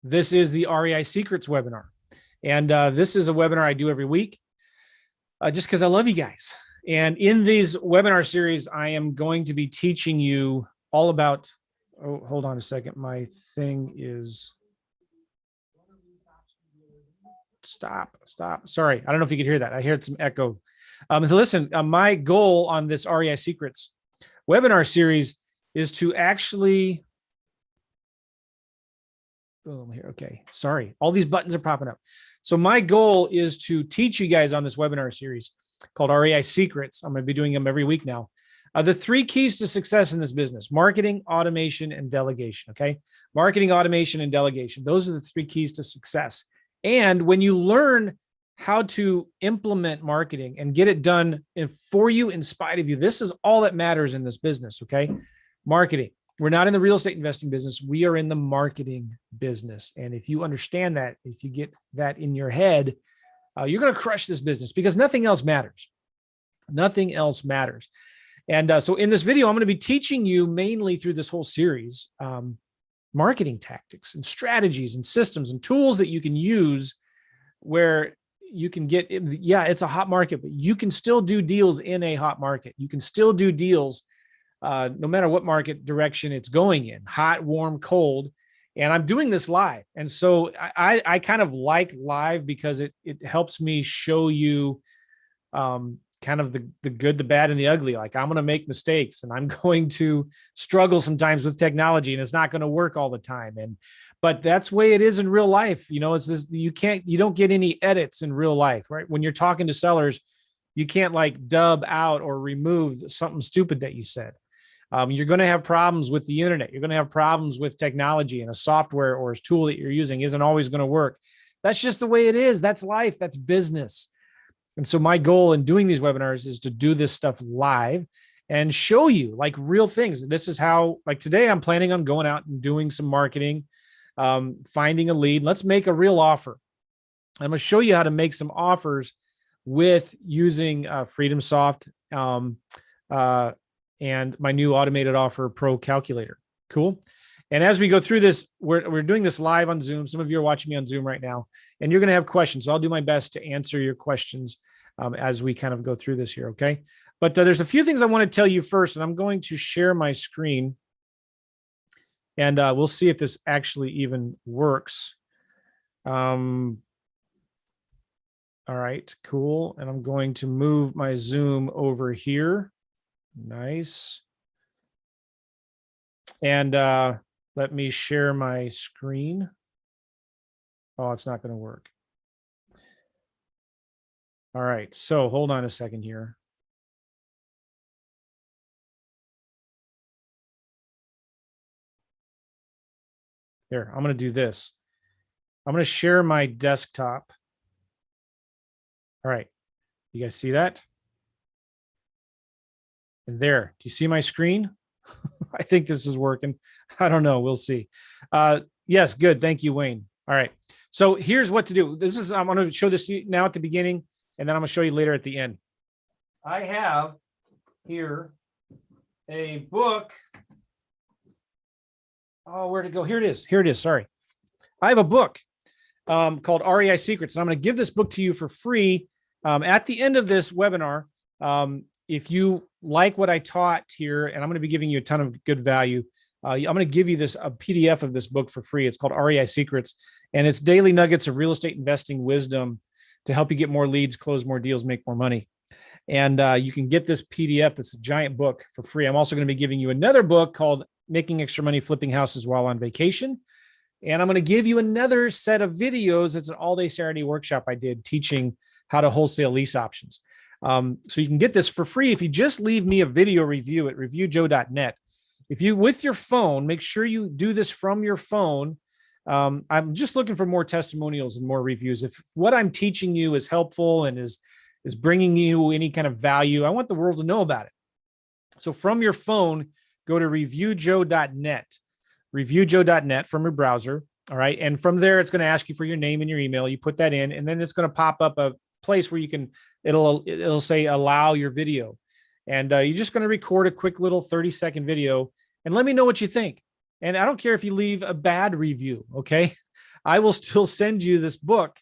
This is the REI Secrets webinar. And this is a webinar I do every week just because I love you guys. And in these webinar series, I am going to be teaching you all about, oh, hold on a second. My thing is, stop. Sorry. I don't know if you could hear that. I heard some echo. Listen, my goal on this REI Secrets webinar series is to actually, boom here. Okay. Sorry. All these buttons are popping up. So my goal is to teach you guys on this webinar series called REI Secrets. I'm going to be doing them every week now. The 3 keys to success in this business: marketing, automation, and delegation. Okay. Marketing, automation, and delegation. Those are the 3 keys to success. And when you learn how to implement marketing and get it done for you, in spite of you, this is all that matters in this business. Okay. Marketing. We're not in the real estate investing business. We are in the marketing business. And if you understand that, if you get that in your head, you're going to crush this business because nothing else matters. Nothing else matters. And so in this video, I'm going to be teaching you mainly through this whole series, marketing tactics and strategies and systems and tools that you can use where you can get, yeah, it's a hot market, but you can still do deals in a hot market. You can still do deals no matter what market direction it's going in, hot, warm, cold. And I'm doing this live. And so I kind of like live because it helps me show you kind of the good, the bad, and the ugly. Like, I'm going to make mistakes and I'm going to struggle sometimes with technology, and it's not going to work all the time. But that's the way it is in real life. You know, it's this, you don't get any edits in real life, right? When you're talking to sellers, you can't like dub out or remove something stupid that you said. You're going to have problems with the internet. You're going to have problems with technology, and a software or a tool that you're using isn't always going to work. That's just the way it is. That's life. That's business. And so my goal in doing these webinars is to do this stuff live and show you like real things. This is how, like today, I'm planning on going out and doing some marketing, finding a lead. Let's make a real offer. I'm going to show you how to make some offers with using Freedomsoft and my new automated offer pro calculator. Cool. And as we go through this, we're doing this live on Zoom. Some of you are watching me on Zoom right now, and you're going to have questions. So I'll do my best to answer your questions as we kind of go through this here. Okay. But there's a few things I want to tell you first, and I'm going to share my screen, and we'll see if this actually even works. All right, cool. And I'm going to move my Zoom over here. Nice. And let me share my screen. Oh, it's not going to work. All right, so hold on a second here. There, I'm going to do this. I'm going to share my desktop. All right, you guys see that? And there, do you see my screen? I think this is working. I don't know. We'll see. Yes, good. Thank you, Wayne. All right. So here's what to do. I'm going to show this to you now at the beginning, and then I'm going to show you later at the end. I have here a book. Oh, where'd it go? Here it is. Here it is. Sorry. I have a book called REI Secrets, and I'm going to give this book to you for free at the end of this webinar. If you like what I taught here, and I'm going to be giving you a ton of good value, I'm going to give you a PDF of this book for free. It's called REI Secrets, and it's daily nuggets of real estate investing wisdom to help you get more leads, close more deals, make more money. And you can get this PDF, this giant book, for free. I'm also going to be giving you another book called Making Extra Money Flipping Houses While on Vacation. And I'm going to give you another set of videos. It's an all-day Saturday workshop I did teaching how to wholesale lease options. So you can get this for free if you just leave me a video review at reviewjoe.net. If you, with your phone, make sure you do this from your phone. I'm just looking for more testimonials and more reviews. If what I'm teaching you is helpful and is bringing you any kind of value, I want the world to know about it. So from your phone, go to reviewjoe.net, reviewjoe.net from your browser. All right. And from there, it's going to ask you for your name and your email. You put that in, and then it's going to pop up a place where you can, it'll say allow your video. And you're just going to record a quick little 30-second video and let me know what you think. And I don't care if you leave a bad review. Okay. I will still send you this book.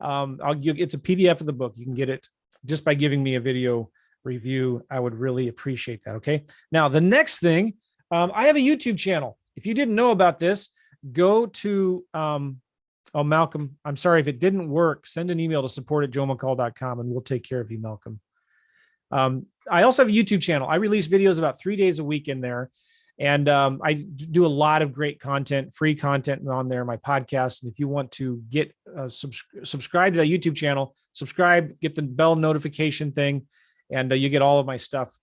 It's a PDF of the book. You can get it just by giving me a video review. I would really appreciate that. Okay. Now, the next thing, I have a YouTube channel. If you didn't know about this, go to, oh, Malcolm, I'm sorry if it didn't work. Send an email to support@joemccall.com and we'll take care of you, Malcolm. I also have a YouTube channel. I release videos about 3 days a week in there. And I do a lot of great content, free content on there, my podcast. And if you want to get subscribe to that YouTube channel, subscribe, get the bell notification thing, and you get all of my stuff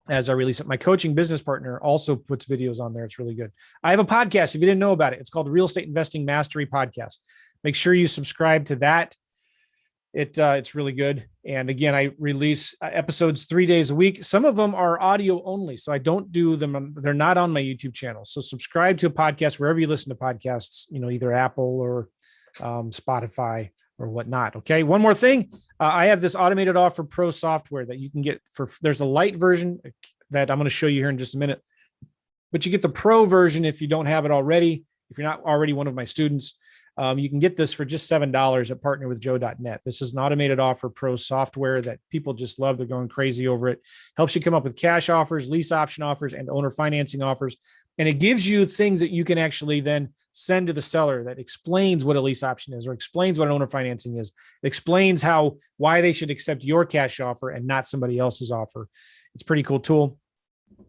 as I release it. My coaching business partner also puts videos on there. It's really good. I have a podcast. If you didn't know about it, it's called the Real Estate Investing Mastery Podcast. Make sure you subscribe to that. It's really good. And again, I release episodes 3 days a week. Some of them are audio only, so I don't do them. They're not on my YouTube channel. So subscribe to a podcast wherever you listen to podcasts, either Apple or Spotify or whatnot. Okay. One more thing. I have this automated offer pro software that you can get there's a light version that I'm going to show you here in just a minute, but you get the pro version if you don't have it already. If you're not already one of my students, you can get this for just $7 at partnerwithjoe.net. This is an automated offer pro software that people just love. They're going crazy over it. Helps you come up with cash offers, lease option offers, and owner financing offers. And it gives you things that you can actually then send to the seller that explains what a lease option is or explains what owner financing is. It explains why they should accept your cash offer and not somebody else's offer. It's a pretty cool tool.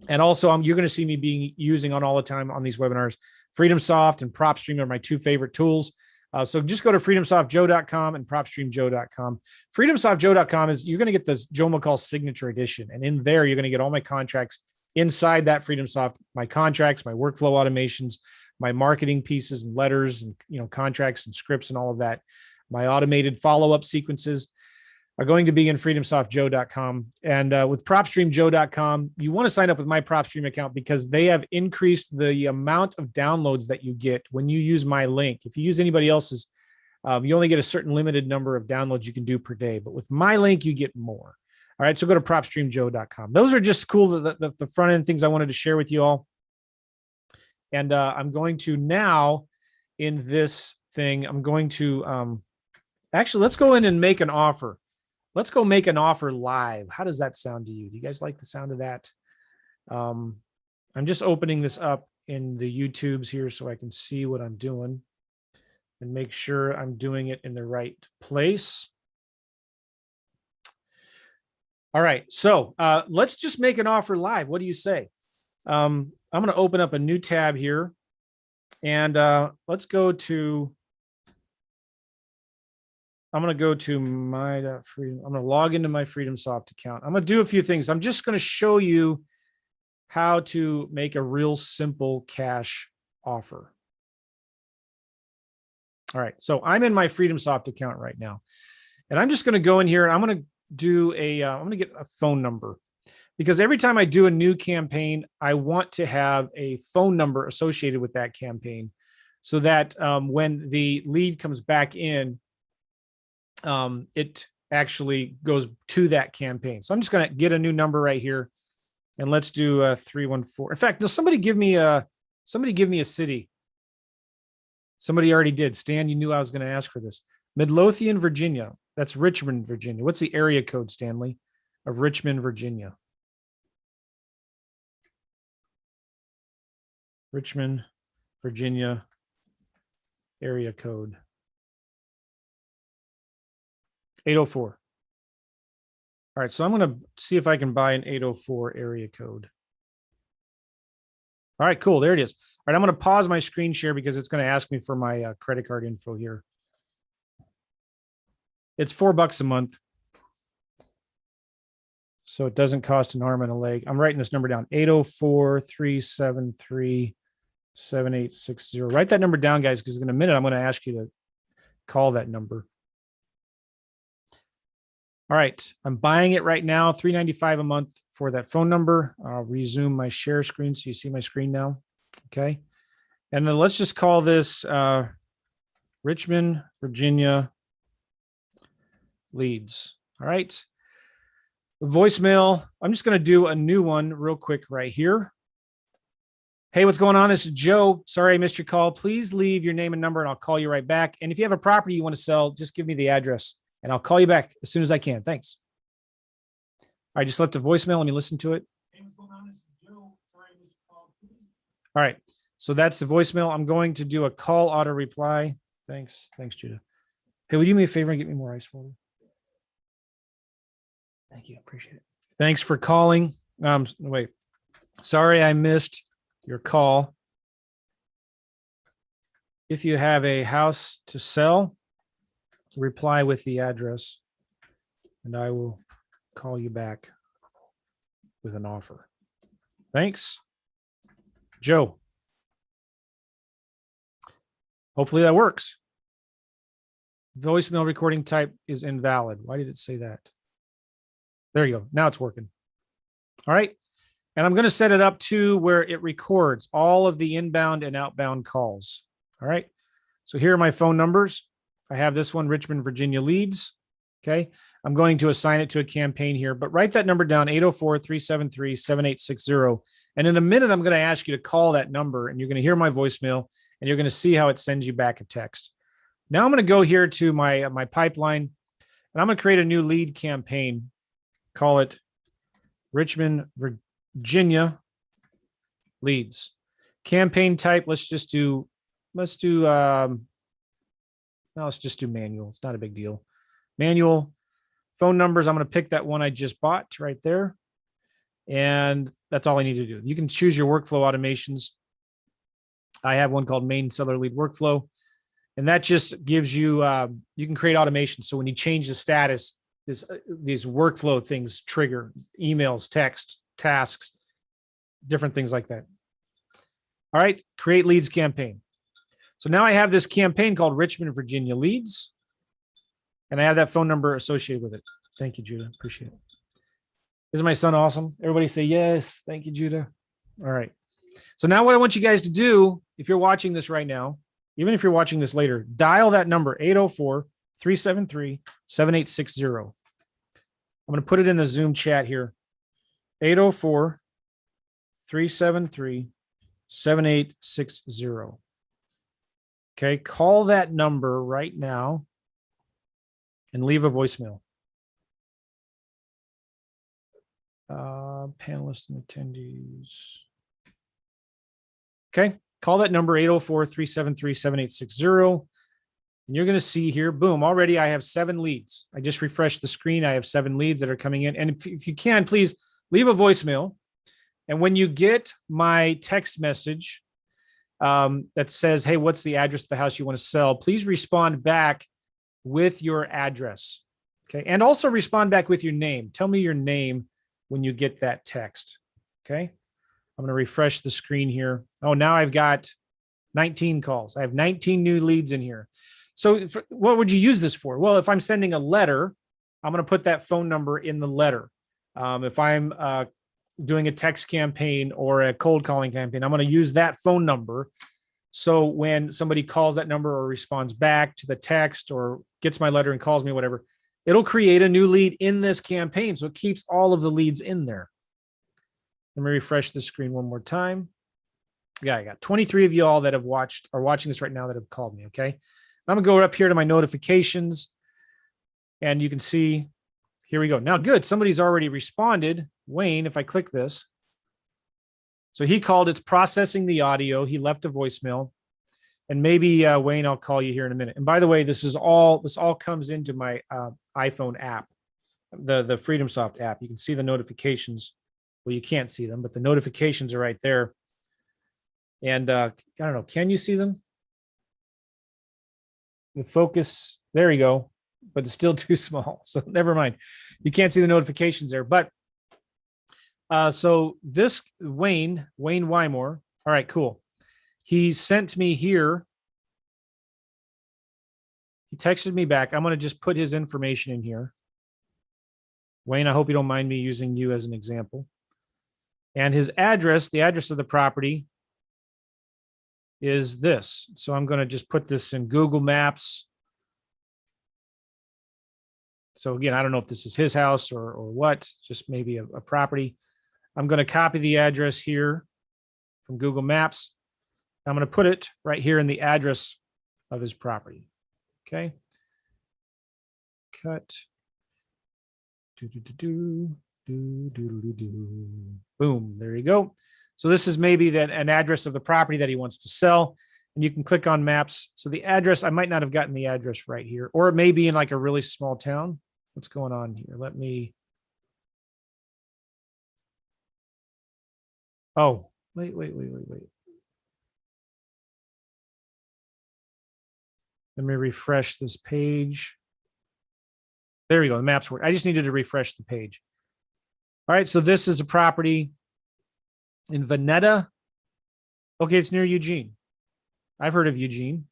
And also, you're going to see me using on all the time on these webinars. Freedomsoft and PropStream are my two favorite tools. So just go to freedomsoftjoe.com and propstreamjoe.com. Freedomsoftjoe.com you're going to get this Joe McCall signature edition. And in there, you're going to get all my contracts inside that Freedomsoft, my contracts, my workflow automations, my marketing pieces and letters and, contracts and scripts and all of that. My automated follow-up sequences are going to be in freedomsoftjoe.com. And with propstreamjoe.com, you want to sign up with my PropStream account because they have increased the amount of downloads that you get when you use my link. If you use anybody else's, you only get a certain limited number of downloads you can do per day. But with my link, you get more. All right, so go to propstreamjoe.com. Those are just cool, the front end things I wanted to share with you all. And I'm going to now, in this thing, I'm going to, actually, let's go in and make an offer. Let's go make an offer live. How does that sound to you? Do you guys like the sound of that? I'm just opening this up in the YouTubes here so I can see what I'm doing and make sure I'm doing it in the right place. All right. So let's just make an offer live. What do you say? I'm going to open up a new tab here and let's go to, I'm going to go to my Freedom. I'm going to log into my Freedomsoft account. I'm going to do a few things. I'm just going to show you how to make a real simple cash offer. All right. So I'm in my Freedomsoft account right now, and I'm just going to go in here and I'm going to do I'm going to get a phone number because every time I do a new campaign, I want to have a phone number associated with that campaign so that when the lead comes back in, it actually goes to that campaign. So I'm just going to get a new number right here and let's do 314. In fact, does somebody give me a city? Somebody already did. Stan, you knew I was going to ask for this. Midlothian, Virginia. That's Richmond, Virginia. What's the area code, Stanley, of Richmond, Virginia? Richmond, Virginia, area code. 804. All right, so I'm going to see if I can buy an 804 area code. All right, cool. There it is. All right, I'm going to pause my screen share because it's going to ask me for my credit card info here. It's $4 a month. So it doesn't cost an arm and a leg. I'm writing this number down, 804-373-7860. Write that number down, guys, because in a minute, I'm going to ask you to call that number. All right, I'm buying it right now, $395 a month for that phone number. I'll resume my share screen so you see my screen now. Okay, and then let's just call this Richmond, Virginia leads. All right, voicemail. I'm just going to do a new one real quick right here. Hey, what's going on? This is Joe. Sorry I missed your call. Please leave your name and number and I'll call you right back. And if you have a property you want to sell, just give me the address and I'll call you back as soon as I can. Thanks. I just left a voicemail. Let me listen to it. Hey, what's going on? This is Joe. Sorry I missed your call. All right. So that's the voicemail. I'm going to do a call auto reply. Thanks. Thanks, Judah. Hey, would you do me a favor and get me more ice water? Thank you. Appreciate it. Thanks for calling. Wait. Sorry I missed your call. If you have a house to sell, reply with the address and I will call you back with an offer. Thanks. Joe. Hopefully that works. Voicemail recording type is invalid. Why did it say that? There you go. Now it's working. All right. And I'm going to set it up to where it records all of the inbound and outbound calls. All right. So here are my phone numbers. I have this one, Richmond, Virginia leads. Okay. I'm going to assign it to a campaign here, but write that number down, 804-373-7860. And in a minute, I'm going to ask you to call that number and you're going to hear my voicemail and you're going to see how it sends you back a text. Now I'm going to go here to my pipeline and I'm going to create a new lead campaign. Call it Richmond, Virginia leads. Campaign type. Let's just do manual. It's not a big deal. Manual. Phone numbers. I'm going to pick that one I just bought right there. And that's all I need to do. You can choose your workflow automations. I have one called main seller lead workflow. And that just gives you, you can create automation. So when you change the status, these workflow things trigger emails, texts, tasks, different things like that. All right, create leads campaign. So now I have this campaign called Richmond, Virginia leads. And I have that phone number associated with it. Thank you, Judah. Appreciate it. Is my son awesome? Everybody say yes. Thank you, Judah. All right. So now what I want you guys to do, if you're watching this right now, even if you're watching this later, dial that number, 804-373-7860. I'm going to put it in the Zoom chat here. 804-373-7860. Okay, call that number right now and leave a voicemail. Panelists and attendees. Okay, call that number 804-373-7860. And you're going to see here, boom, already I have 7 leads. I just refreshed the screen. I have 7 leads that are coming in. And if you can, please leave a voicemail. And when you get my text message that says, hey, what's the address of the house you want to sell? Please respond back with your address. Okay. And also respond back with your name. Tell me your name when you get that text. Okay. I'm going to refresh the screen here. Oh, now I've got 19 calls. I have 19 new leads in here. So what would you use this for? Well, if I'm sending a letter, I'm going to put that phone number in the letter. If I'm doing a text campaign or a cold calling campaign, I'm going to use that phone number. So when somebody calls that number or responds back to the text or gets my letter and calls me, whatever, it'll create a new lead in this campaign. So it keeps all of the leads in there. Let me refresh the screen one more time. Yeah, I got 23 of you all that are watching this right now that have called me. Okay. I'm going to go up here to my notifications and you can see, here we go. Now, good. Somebody's already responded. Wayne, if I click this. So he called, it's processing the audio. He left a voicemail and maybe Wayne, I'll call you here in a minute. And by the way, this all comes into my iPhone app, the Freedomsoft app. You can see the notifications. Well, you can't see them, but the notifications are right there. And I don't know, can you see them? The focus, there you go, but it's still too small. So never mind. You can't see the notifications there. But so this Wayne Wymore. All right, cool. He sent me here. He texted me back. I'm going to just put his information in here. Wayne, I hope you don't mind me using you as an example. And his address, the address of the property is this. So I'm going to just put this in Google Maps. So again, I don't know if this is his house or what, just maybe a property. I'm going to copy the address here from Google Maps. I'm going to put it right here in the address of his property. Okay. Cut. Boom. There you go. So this is maybe an address of the property that he wants to sell. And you can click on maps. So the address, I might not have gotten the address right here, or it may be in like a really small town. What's going on here? Let me. Oh, wait. Let me refresh this page. There we go. The maps work. I just needed to refresh the page. All right. So this is a property in Veneta. Okay. It's near Eugene. I've heard of Eugene.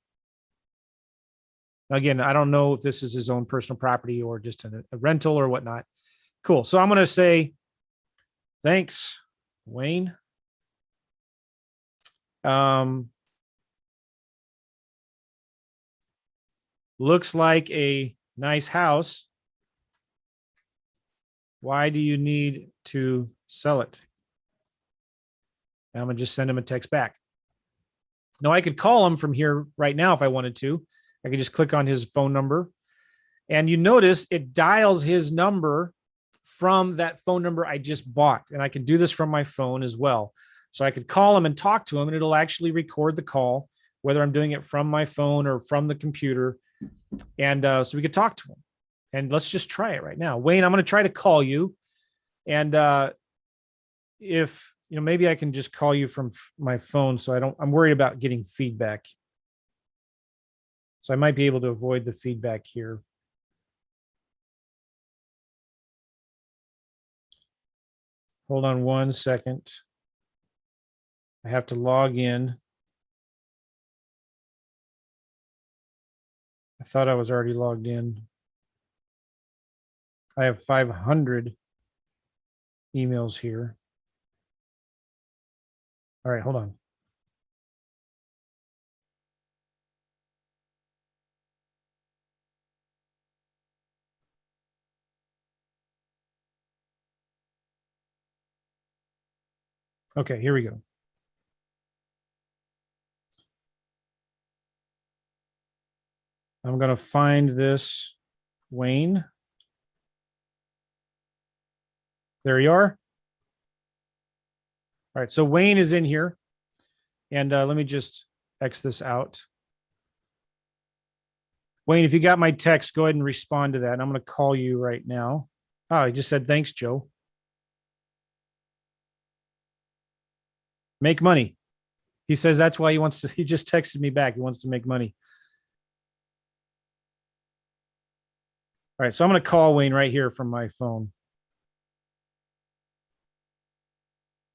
Again, I don't know if this is his own personal property or just a rental or whatnot. Cool. So I'm going to say, thanks, Wayne. Looks like a nice house. Why do you need to sell it? And I'm going to just send him a text back. Now I could call him from here right now if I wanted to. I could just click on his phone number. And you notice it dials his number from that phone number I just bought. And I can do this from my phone as well. So I could call him and talk to him, and it'll actually record the call, whether I'm doing it from my phone or from the computer. And so we could talk to him. And let's just try it right now. Wayne, I'm going to try to call you. And if, maybe I can just call you from my phone. So I'm worried about getting feedback. So I might be able to avoid the feedback here. Hold on 1 second. I have to log in. I thought I was already logged in. I have 500 emails here. All right, hold on. Okay, here we go. I'm going to find this Wayne. There you are. All right, so Wayne is in here. And let me just X this out. Wayne, if you got my text, go ahead and respond to that. And I'm going to call you right now. Oh, he just said, thanks, Joe. Make money. He says that's why he just texted me back. He wants to make money. All right, so I'm going to call Wayne right here from my phone.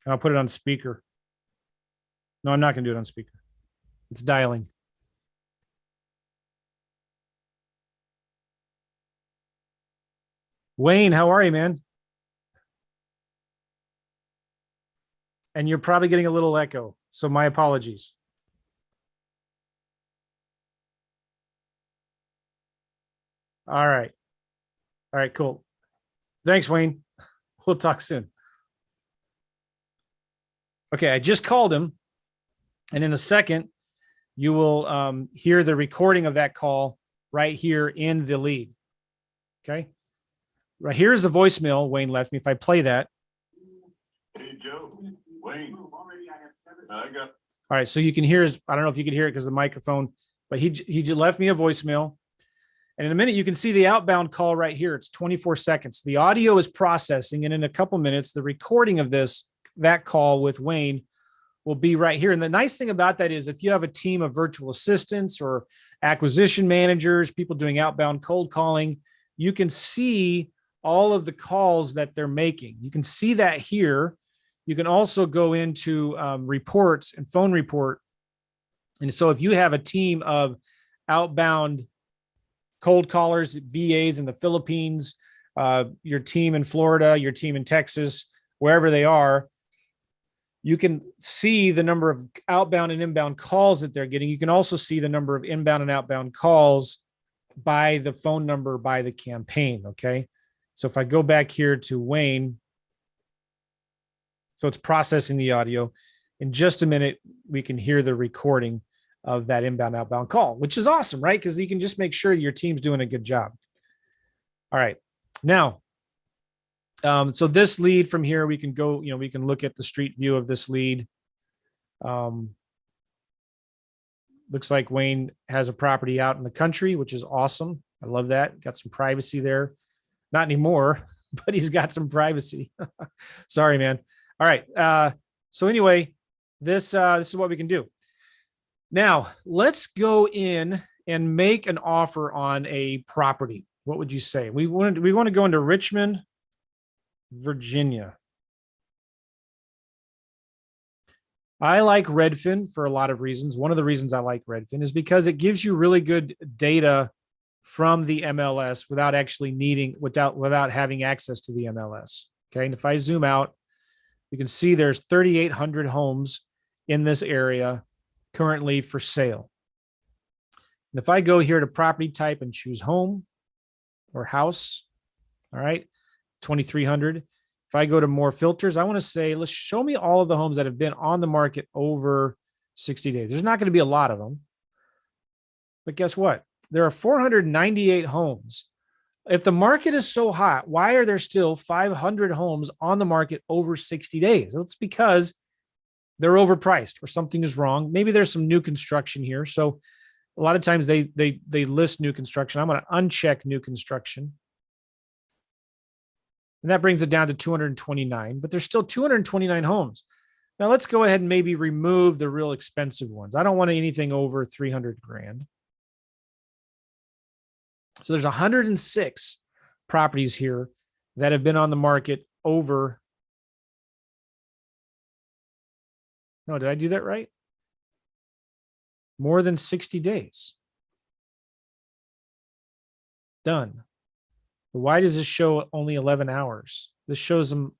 I'll put it on speaker. No, I'm not going to do it on speaker. It's dialing. Wayne, how are you, man? And you're probably getting a little echo, so my apologies. All right. All right, cool. Thanks, Wayne. We'll talk soon. Okay, I just called him. And in a second, you will hear the recording of that call right here in the lead. Okay. Right here's the voicemail Wayne left me. If I play that. Hey, Joe. Wayne. I got. All right. So you can hear I don't know if you can hear it because of the microphone, but he just left me a voicemail. And in a minute, you can see the outbound call right here. It's 24 seconds. The audio is processing. And in a couple minutes, the recording of that call with Wayne will be right here. And the nice thing about that is if you have a team of virtual assistants or acquisition managers, people doing outbound cold calling, you can see all of the calls that they're making. You can see that here. You can also go into reports and phone report. And so if you have a team of outbound cold callers, VAs in the Philippines, your team in Florida, your team in Texas, wherever they are, you can see the number of outbound and inbound calls that they're getting. You can also see the number of inbound and outbound calls by the phone number, by the campaign. Okay. So if I go back here to Wayne, so it's processing the audio. in just a minute, we can hear the recording of that inbound outbound call, which is awesome, right? Because you can just make sure your team's doing a good job. All right. Now, so this lead from here, we can go, we can look at the street view of this lead. Looks like Wayne has a property out in the country, which is awesome. I love that. Got some privacy there. Not anymore, but he's got some privacy. Sorry, man. All right. So anyway, this is what we can do. Now, let's go in and make an offer on a property. What would you say? We want to go into Richmond, Virginia. I like Redfin for a lot of reasons. One of the reasons I like Redfin is because it gives you really good data from the MLS without actually needing, without having access to the MLS. Okay. And if I zoom out, you can see there's 3,800 homes in this area currently for sale. And if I go here to property type and choose home or house, all right, 2,300. If I go to more filters, I want to say, let's show me all of the homes that have been on the market over 60 days. There's not going to be a lot of them. But guess what? There are 498 homes. If the market is so hot, why are there still 500 homes on the market over 60 days? Well, it's because they're overpriced or something is wrong. Maybe there's some new construction here. So a lot of times they list new construction. I'm going to uncheck new construction. And that brings it down to 229, but there's still 229 homes. Now let's go ahead and maybe remove the real expensive ones. I don't want anything over 300 grand. So there's 106 properties here that have been on the market over. No, did I do that right? More than 60 days. Done. Why does this show only 11 hours? This shows them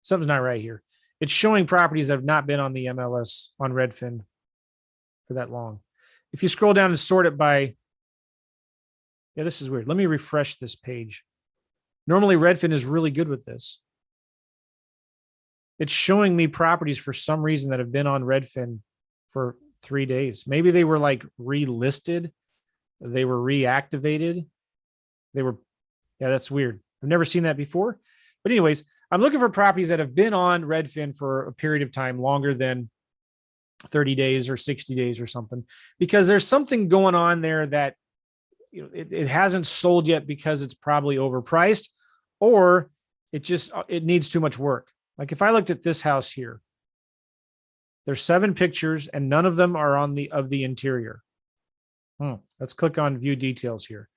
something's not right here. It's showing properties that have not been on the MLS on Redfin for that long. If you scroll down and sort it by, yeah, this is weird. Let me refresh this page. Normally Redfin is really good with this. It's showing me properties for some reason that have been on Redfin for 3 days. Maybe they were like relisted. They were reactivated. Yeah, that's weird. I've never seen that before. But anyways, I'm looking for properties that have been on Redfin for a period of time longer than 30 days or 60 days or something, because there's something going on there that it hasn't sold yet because it's probably overpriced, or it needs too much work. Like if I looked at this house here, there's 7 pictures and none of them are on the interior. Let's click on view details here.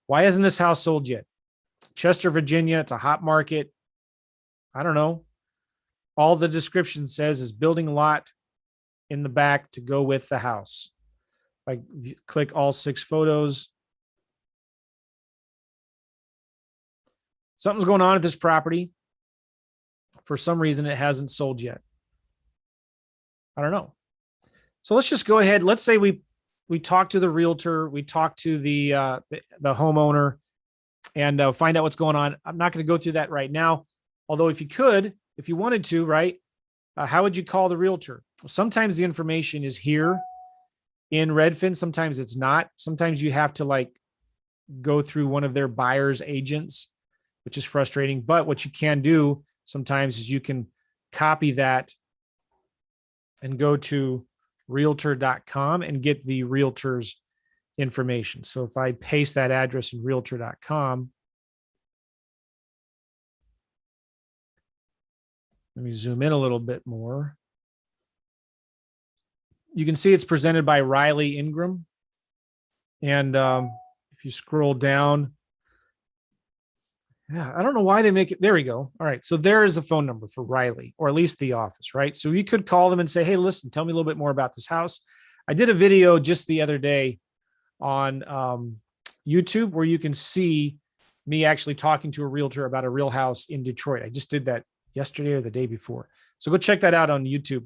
Why hasn't this house sold yet? Chester, Virginia, it's a hot market. I don't know. All the description says is building lot in the back to go with the house. If I click all 6 photos, something's going on at this property. For some reason, it hasn't sold yet. I don't know. So let's just go ahead. Let's say we talk to the realtor, we talk to the homeowner, and find out what's going on. I'm not going to go through that right now. Although if you wanted to, right? How would you call the realtor? Well, sometimes the information is here in Redfin. Sometimes it's not. Sometimes you have to go through one of their buyer's agents, which is frustrating. But what you can do sometimes is you can copy that and go to realtor.com and get the realtor's information. So if I paste that address in realtor.com, let me zoom in a little bit more. You can see it's presented by Riley Ingram. And if you scroll down, yeah, I don't know why they make it. There we go. All right. So there is a phone number for Riley, or at least the office, right? So you could call them and say, hey, listen, tell me a little bit more about this house. I did a video just the other day on YouTube where you can see me actually talking to a realtor about a real house in Detroit. I just did that yesterday or the day before. So go check that out on YouTube.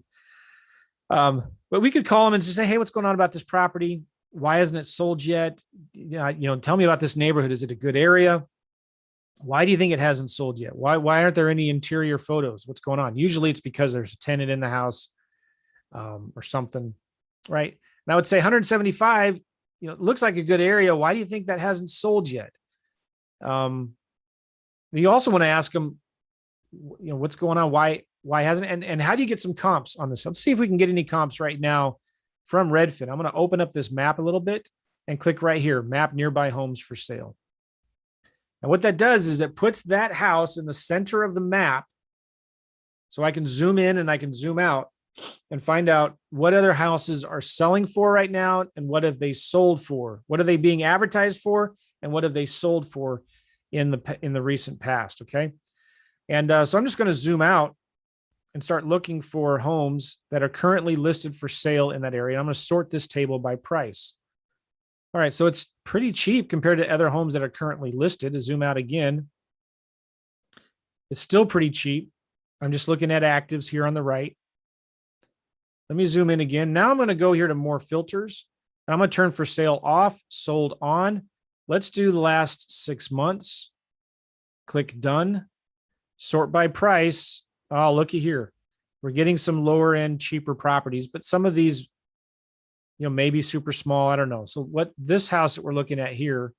But we could call them and just say, hey, what's going on about this property? Why hasn't it sold yet? Tell me about this neighborhood. Is it a good area? Why do you think it hasn't sold yet? Why aren't there any interior photos? What's going on? Usually it's because there's a tenant in the house or something, right? And I would say 175, it looks like a good area. Why do you think that hasn't sold yet? You also want to ask them, what's going on? Why hasn't, and how do you get some comps on this? Let's see if we can get any comps right now from Redfin. I'm going to open up this map a little bit and click right here, map nearby homes for sale. And what that does is it puts that house in the center of the map. So I can zoom in and I can zoom out and find out what other houses are selling for right now and what have they sold for? What are they being advertised for? And what have they sold for in the recent past? Okay. And so I'm just going to zoom out and start looking for homes that are currently listed for sale in that area. I'm going to sort this table by price. All right, so it's pretty cheap compared to other homes that are currently listed. To zoom out again, it's still pretty cheap. I'm just looking at actives here on the right. Let me zoom in again. Now I'm going to go here to more filters. And I'm going to turn for sale off, sold on. Let's do the last 6 months. Click done. Sort by price. Oh, looky here. We're getting some lower end, cheaper properties, but some of these, maybe super small. I don't know. So what this house that we're looking at here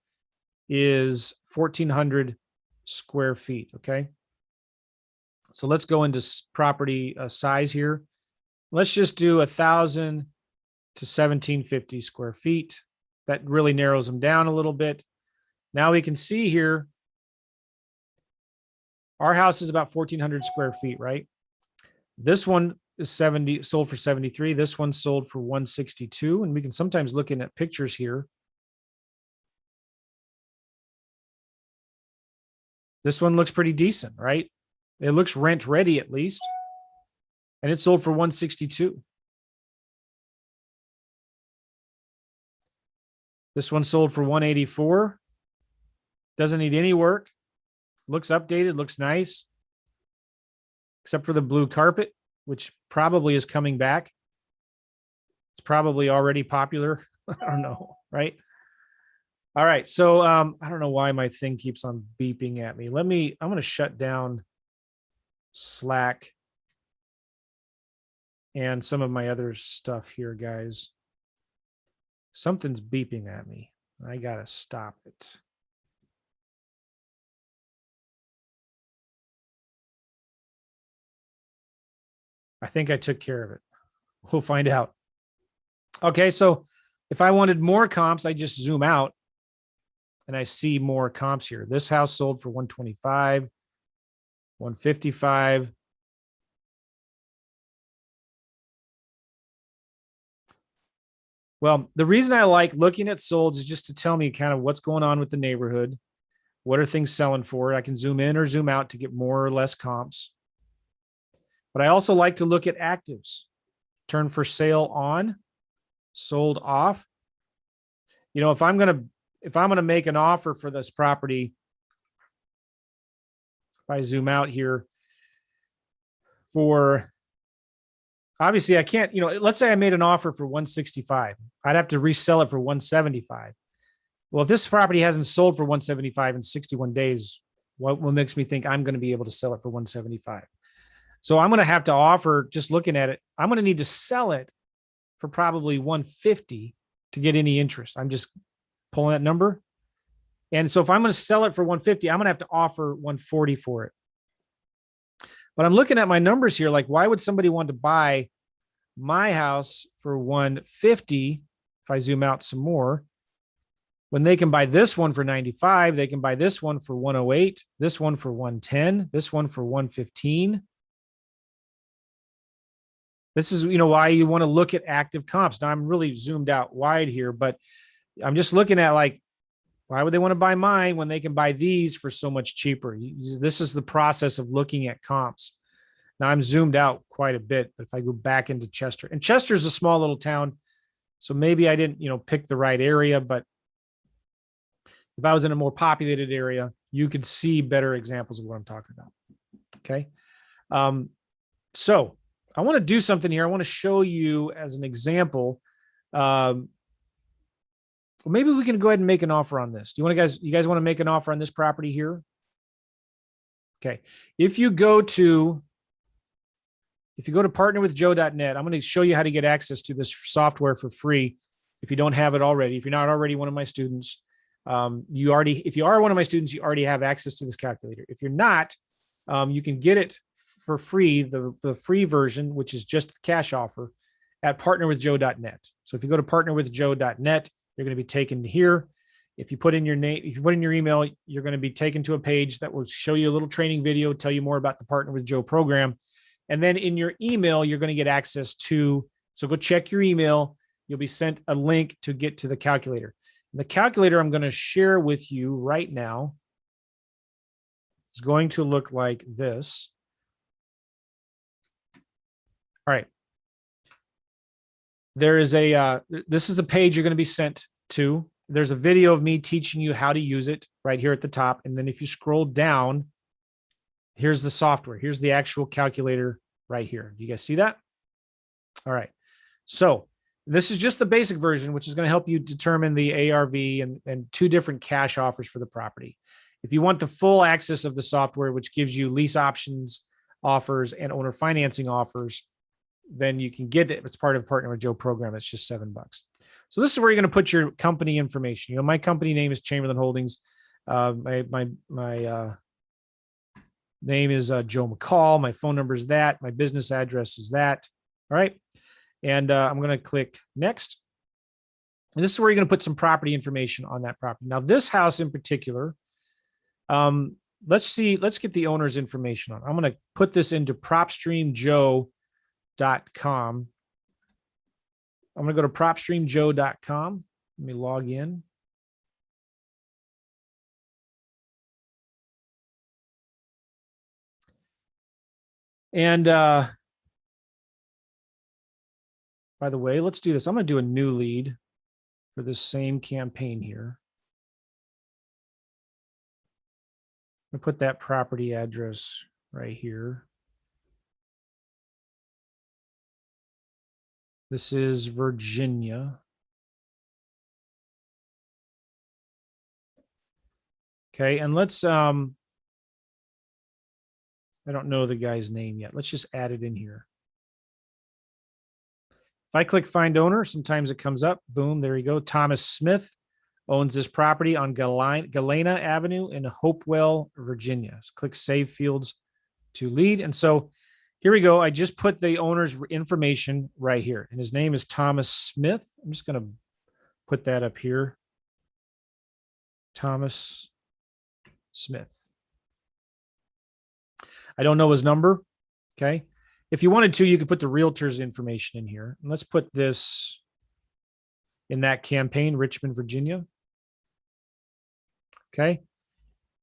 is 1,400 square feet. Okay. So let's go into property size here. Let's just do 1,000 to 1,750 square feet. That really narrows them down a little bit. Now we can see here, our house is about 1,400 square feet, right? This one is sold for 73. This one sold for 162. And we can sometimes look at pictures here. This one looks pretty decent, right? It looks rent ready at least. And it sold for 162. This one sold for 184. Doesn't need any work. Looks updated, looks nice. Except for the blue carpet, which probably is coming back. It's probably already popular. I don't know, right? All right, so I don't know why my thing keeps on beeping at me. I'm going to shut down Slack and some of my other stuff here, guys. Something's beeping at me. I got to stop it. I think I took care of it. We'll find out. Okay, so if I wanted more comps, I just zoom out and I see more comps here. This house sold for 125, 155. Well, the reason I like looking at solds is just to tell me kind of what's going on with the neighborhood. What are things selling for? I can zoom in or zoom out to get more or less comps. But I also like to look at actives. Turn for sale on, sold off. If I'm going to make an offer for this property, if I zoom out here obviously I can't, let's say I made an offer for 165. I'd have to resell it for 175. Well, if this property hasn't sold for 175 in 61 days, what makes me think I'm going to be able to sell it for 175? So I'm going to have to offer, just looking at it, I'm going to need to sell it for probably 150 to get any interest. I'm just pulling that number. And so if I'm going to sell it for 150, I'm going to have to offer 140 for it. But I'm looking at my numbers here. Like, why would somebody want to buy my house for 150? If I zoom out some more, when they can buy this one for 95, they can buy this one for 108, this one for 110, this one for 115. This is, why you want to look at active comps. Now I'm really zoomed out wide here, but I'm just looking at why would they want to buy mine when they can buy these for so much cheaper? This is the process of looking at comps. Now I'm zoomed out quite a bit, but if I go back into Chester, and Chester is a small little town, so maybe I didn't, pick the right area, but if I was in a more populated area, you could see better examples of what I'm talking about. Okay. So I want to do something here. I want to show you as an example. Well, maybe we can go ahead and make an offer on this. Do you guys want to make an offer on this property here? Okay. If you go to partnerwithjoe.net, I'm going to show you how to get access to this software for free. If you don't have it already, if you're not already one of my students, if you are one of my students, you already have access to this calculator. If you're not, you can get it for free, the free version, which is just the cash offer, at partnerwithjoe.net. So if you go to partnerwithjoe.net, you're going to be taken to here. If you put in your name, if you put in your email, you're going to be taken to a page that will show you a little training video, tell you more about the Partner with Joe program. And then in your email, you're going to get access to, so go check your email. You'll be sent a link to get to the calculator. And the calculator I'm going to share with you right now is going to look like this. All right. There is this is the page you're going to be sent to. There's a video of me teaching you how to use it right here at the top. And then if you scroll down, here's the software. Here's the actual calculator right here. Do you guys see that? All right. So this is just the basic version, which is going to help you determine the ARV and two different cash offers for the property. If you want the full access of the software, which gives you lease options offers and owner financing offers, then you can get it. It's part of Partner with Joe program. It's just $7. So this is where you're going to put your company information. You know, my company name is Chamberlain Holdings. My name is Joe McCall. My phone number is that. My business address is that. All right. And I'm going to click next. And this is where you're going to put some property information on that property. Now, this house in particular, let's get the owner's information on. I'm going to put this into propstreamjoe.com. I'm going to go to propstreamjoe.com. Let me log in. And by the way, let's do this. I'm going to do a new lead for this same campaign here. I'm going to put that property address right here. This is Virginia. Okay, and let's I don't know the guy's name yet. Let's just add it in here. If I click find owner, sometimes it comes up. Boom, there you go. Thomas Smith owns this property on Galena Avenue in Hopewell, Virginia. So click save fields to lead. And so here we go. I just put the owner's information right here. And his name is Thomas Smith. I'm just going to put that up here. Thomas Smith. I don't know his number. Okay. If you wanted to, you could put the realtor's information in here. And let's put this in that campaign, Richmond, Virginia. Okay.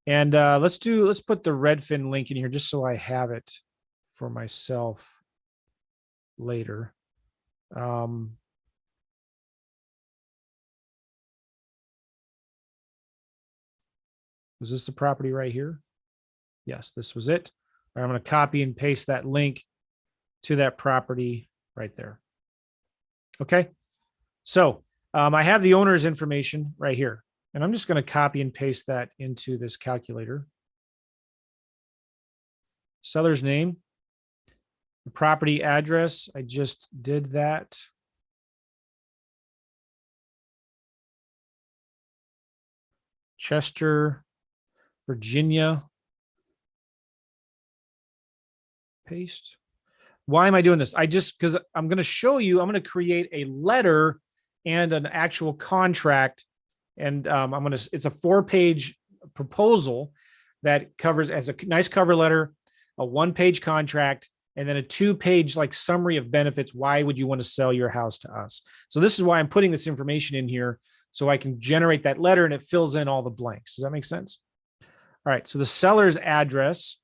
And let's put the Redfin link in here just so I have it for myself later. Was this the property right here? Yes, this was it. All right, I'm going to copy and paste that link to that property right there. Okay. So I have the owner's information right here, and I'm just going to copy and paste that into this calculator. Seller's name, the property address. I just did that. Chester, Virginia. Paste. Why am I doing this? Because I'm going to show you, I'm going to create a letter and an actual contract. And it's a 4-page proposal that covers as a nice cover letter, a 1-page contract, and then a 2-page like summary of benefits. Why would you want to sell your house to us? So this is why I'm putting this information in here so I can generate that letter and it fills in all the blanks. Does that make sense? All right. So the seller's address,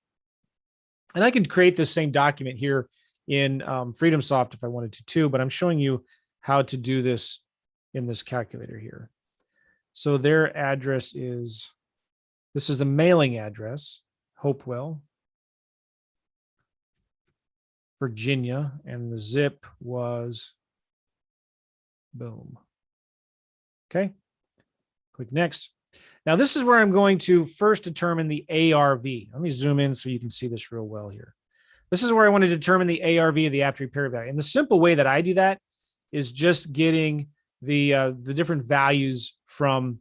and I can create this same document here in Freedomsoft if I wanted to too, but I'm showing you how to do this in this calculator here. So their address is, this is the mailing address, Hopewell, Virginia, and the zip was, boom. Okay, click next. Now, this is where I'm going to first determine the ARV. Let me zoom in so you can see this real well here. This is where I want to determine the ARV of the after repair value. And the simple way that I do that is just getting the different values from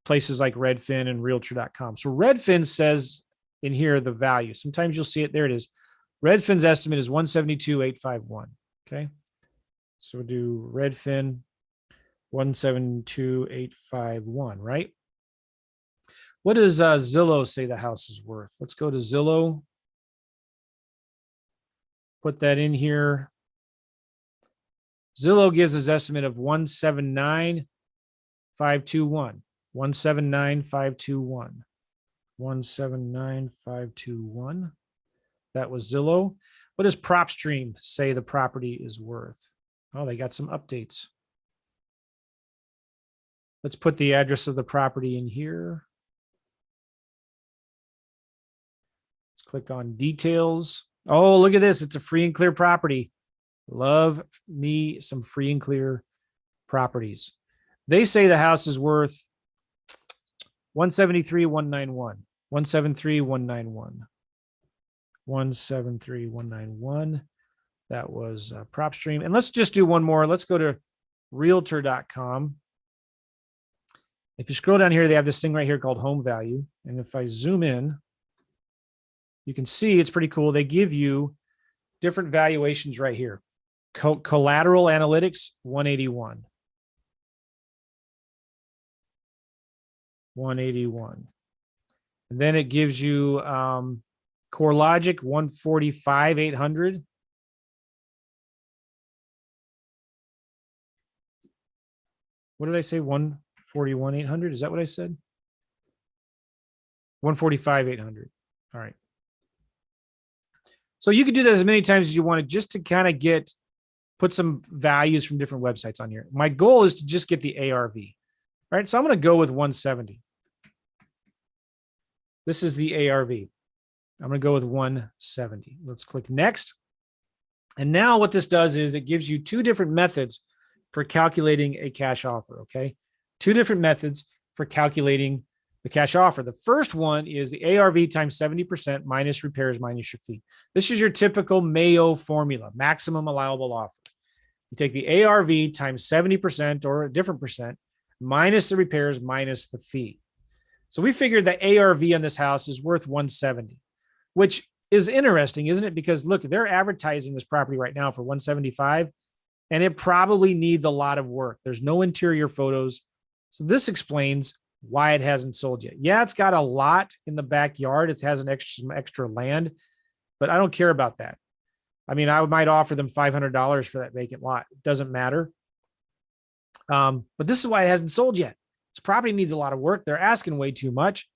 places like Redfin and Realtor.com. So Redfin says in here the value. Sometimes you'll see it. There it is. Redfin's estimate is 172,851. Okay. So we'll do Redfin 172,851, right? What does Zillow say the house is worth? Let's go to Zillow. Put that in here. Zillow gives us estimate of 179,521. 179,521. 179,521. That was Zillow. What does PropStream say the property is worth? Oh, they got some updates. Let's put the address of the property in here. Let's click on details. Oh, look at this. It's a free and clear property. Love me some free and clear properties. They say the house is worth 173,191. 173,191. 173,191. That was PropStream. And let's just do one more. Let's go to Realtor.com. If you scroll down here, they have this thing right here called home value. And if I zoom in, you can see it's pretty cool. They give you different valuations right here. Collateral analytics, 181. 181. And then it gives you CoreLogic, 145,800. What did I say? 141,800. Is that what I said? 145,800. All right. So you could do that as many times as you want just to kind of put some values from different websites on here. My goal is to just get the ARV. All right. So I'm going to go with 170. This is the ARV. I'm going to go with 170. Let's click next. And now what this does is it gives you two different methods for calculating a cash offer. Okay. Two different methods for calculating the cash offer. The first one is the ARV times 70% minus repairs minus your fee. This is your typical Mayo formula, maximum allowable offer. You take the ARV times 70% or a different percent minus the repairs minus the fee. So we figured the ARV on this house is worth 170, which is interesting, isn't it? Because look, they're advertising this property right now for 175, and it probably needs a lot of work. There's no interior photos. So this explains why it hasn't sold yet. Yeah, it's got a lot in the backyard. It has some extra land, but I don't care about that. I mean, I might offer them $500 for that vacant lot. It doesn't matter. But this is why it hasn't sold yet. This property needs a lot of work. They're asking way too much.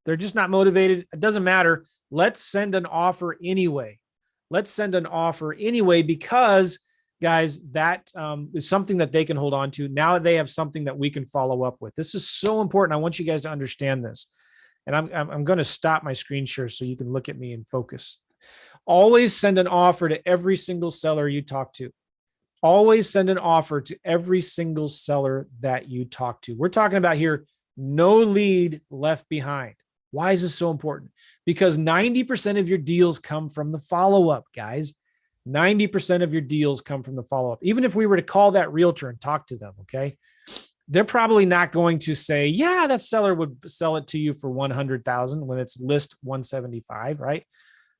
They're just not motivated. It doesn't matter. Let's send an offer anyway. Let's send an offer anyway, because guys, that is something that they can hold on to. Now they have something that we can follow up with. This is so important. I want you guys to understand this. And I'm going to stop my screen share so you can look at me and focus. Always send an offer to every single seller you talk to. Always send an offer to every single seller that you talk to. We're talking about here, no lead left behind. Why is this so important? Because 90% of your deals come from the follow-up, guys. 90% of your deals come from the follow-up. Even if we were to call that realtor and talk to them, okay, they're probably not going to say, yeah, that seller would sell it to you for 100,000 when it's list 175, right?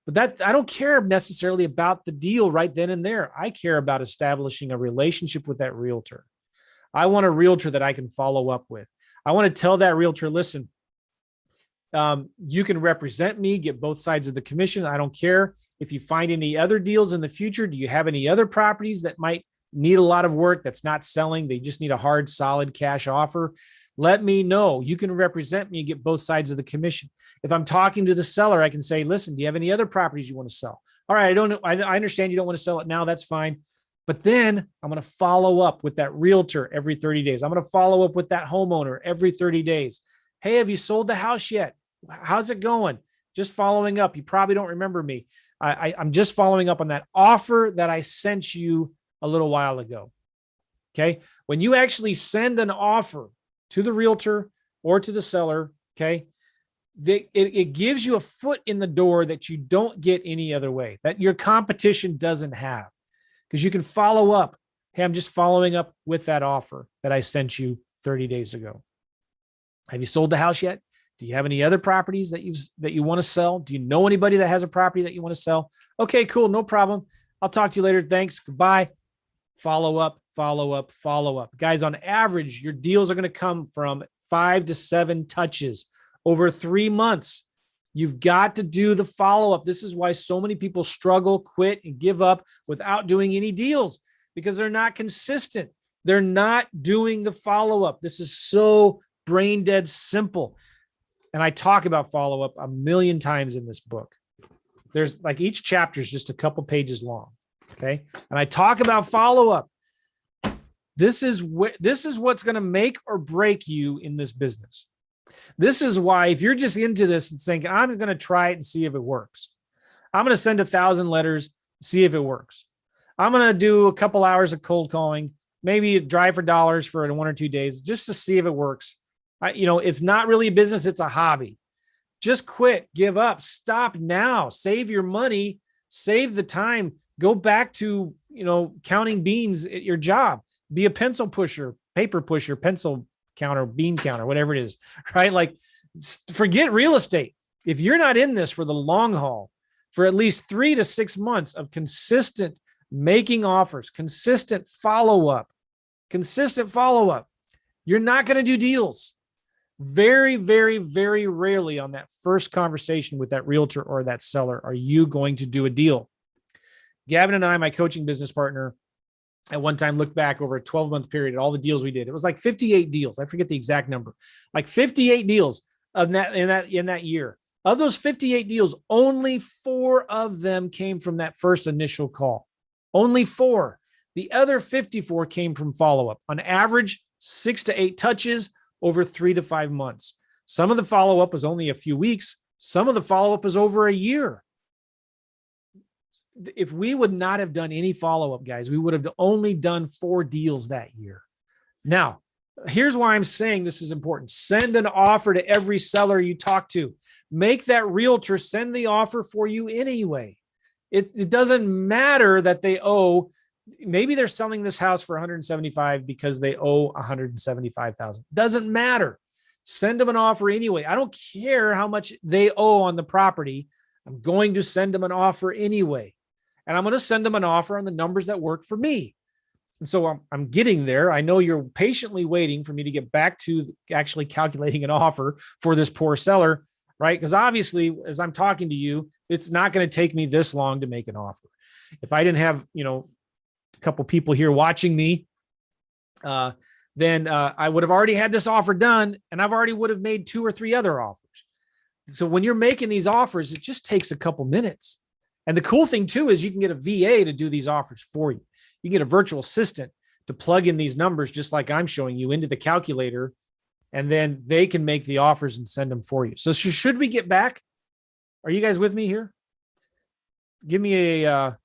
But that, I don't care necessarily about the deal right then and there. I care about establishing a relationship with that realtor. I want a realtor that I can follow up with. I want to tell that realtor, listen, you can represent me, get both sides of the commission. I don't care. If you find any other deals in the future, do you have any other properties that might need a lot of work that's not selling? They just need a hard, solid cash offer. Let me know. You can represent me and get both sides of the commission. If I'm talking to the seller, I can say, listen, do you have any other properties you want to sell? All right, I understand you don't want to sell it now. That's fine. But then I'm going to follow up with that realtor every 30 days. I'm going to follow up with that homeowner every 30 days. Hey, have you sold the house yet? How's it going? Just following up. You probably don't remember me. I'm just following up on that offer that I sent you a little while ago. Okay. When you actually send an offer, to the realtor or to the seller, okay, it gives you a foot in the door that you don't get any other way, that your competition doesn't have, because you can follow up. Hey, I'm just following up with that offer that I sent you 30 days ago. Have you sold the house yet? Do you have any other properties that you want to sell? Do you know anybody that has a property that you want to sell? Okay, cool. No problem. I'll talk to you later. Thanks. Goodbye. Follow up, follow up, follow up. Guys, on average, your deals are going to come from 5 to 7 touches over 3 months. You've got to do the follow-up. This is why so many people struggle, quit, and give up without doing any deals, because they're not consistent. They're not doing the follow-up. This is so brain dead simple. And I talk about follow-up a million times in this book. There's like each chapter is just a couple pages long. Okay. And I talk about follow-up. This is what's going to make or break you in this business. This is why, if you're just into this and thinking, I'm going to try it and see if it works, I'm going to send 1,000 letters, see if it works. I'm going to do a couple hours of cold calling, maybe drive for dollars for 1 or 2 days just to see if it works. It's not really a business. It's a hobby. Just quit, give up, stop now, save your money, save the time, go back to, counting beans at your job, be a pencil pusher, paper pusher, pencil counter, bean counter, whatever it is, right? Like, forget real estate. If you're not in this for the long haul, for at least 3 to 6 months of consistent making offers, consistent follow-up, you're not going to do deals. Very, very, very rarely on that first conversation with that realtor or that seller are you going to do a deal. Gavin and I, my coaching business partner, at one time looked back over a 12-month period at all the deals we did. It was like 58 deals. I forget the exact number. Like 58 deals of that in that year. Of those 58 deals, only 4 of them came from that first initial call. Only 4. The other 54 came from follow-up. On average, 6 to 8 touches over 3 to 5 months. Some of the follow-up was only a few weeks. Some of the follow-up was over a year. If we would not have done any follow-up, guys, we would have only done 4 deals that year. Now, here's why I'm saying this is important. Send an offer to every seller you talk to. Make that realtor send the offer for you anyway. It doesn't matter that they owe, maybe they're selling this house for 175 because they owe 175,000. Doesn't matter. Send them an offer anyway. I don't care how much they owe on the property. I'm going to send them an offer anyway. And I'm going to send them an offer on the numbers that work for me. And so I'm getting there. I know you're patiently waiting for me to get back to actually calculating an offer for this poor seller, right? Because obviously, as I'm talking to you, it's not going to take me this long to make an offer. If I didn't have, a couple people here watching me, then I would have already had this offer done, and I've already would have made 2 or 3 other offers. So when you're making these offers, it just takes a couple minutes. And the cool thing too is you can get a VA to do these offers for you. You can get a virtual assistant to plug in these numbers, just like I'm showing you, into the calculator, and then they can make the offers and send them for you. So should we get back? Are you guys with me here? Give me a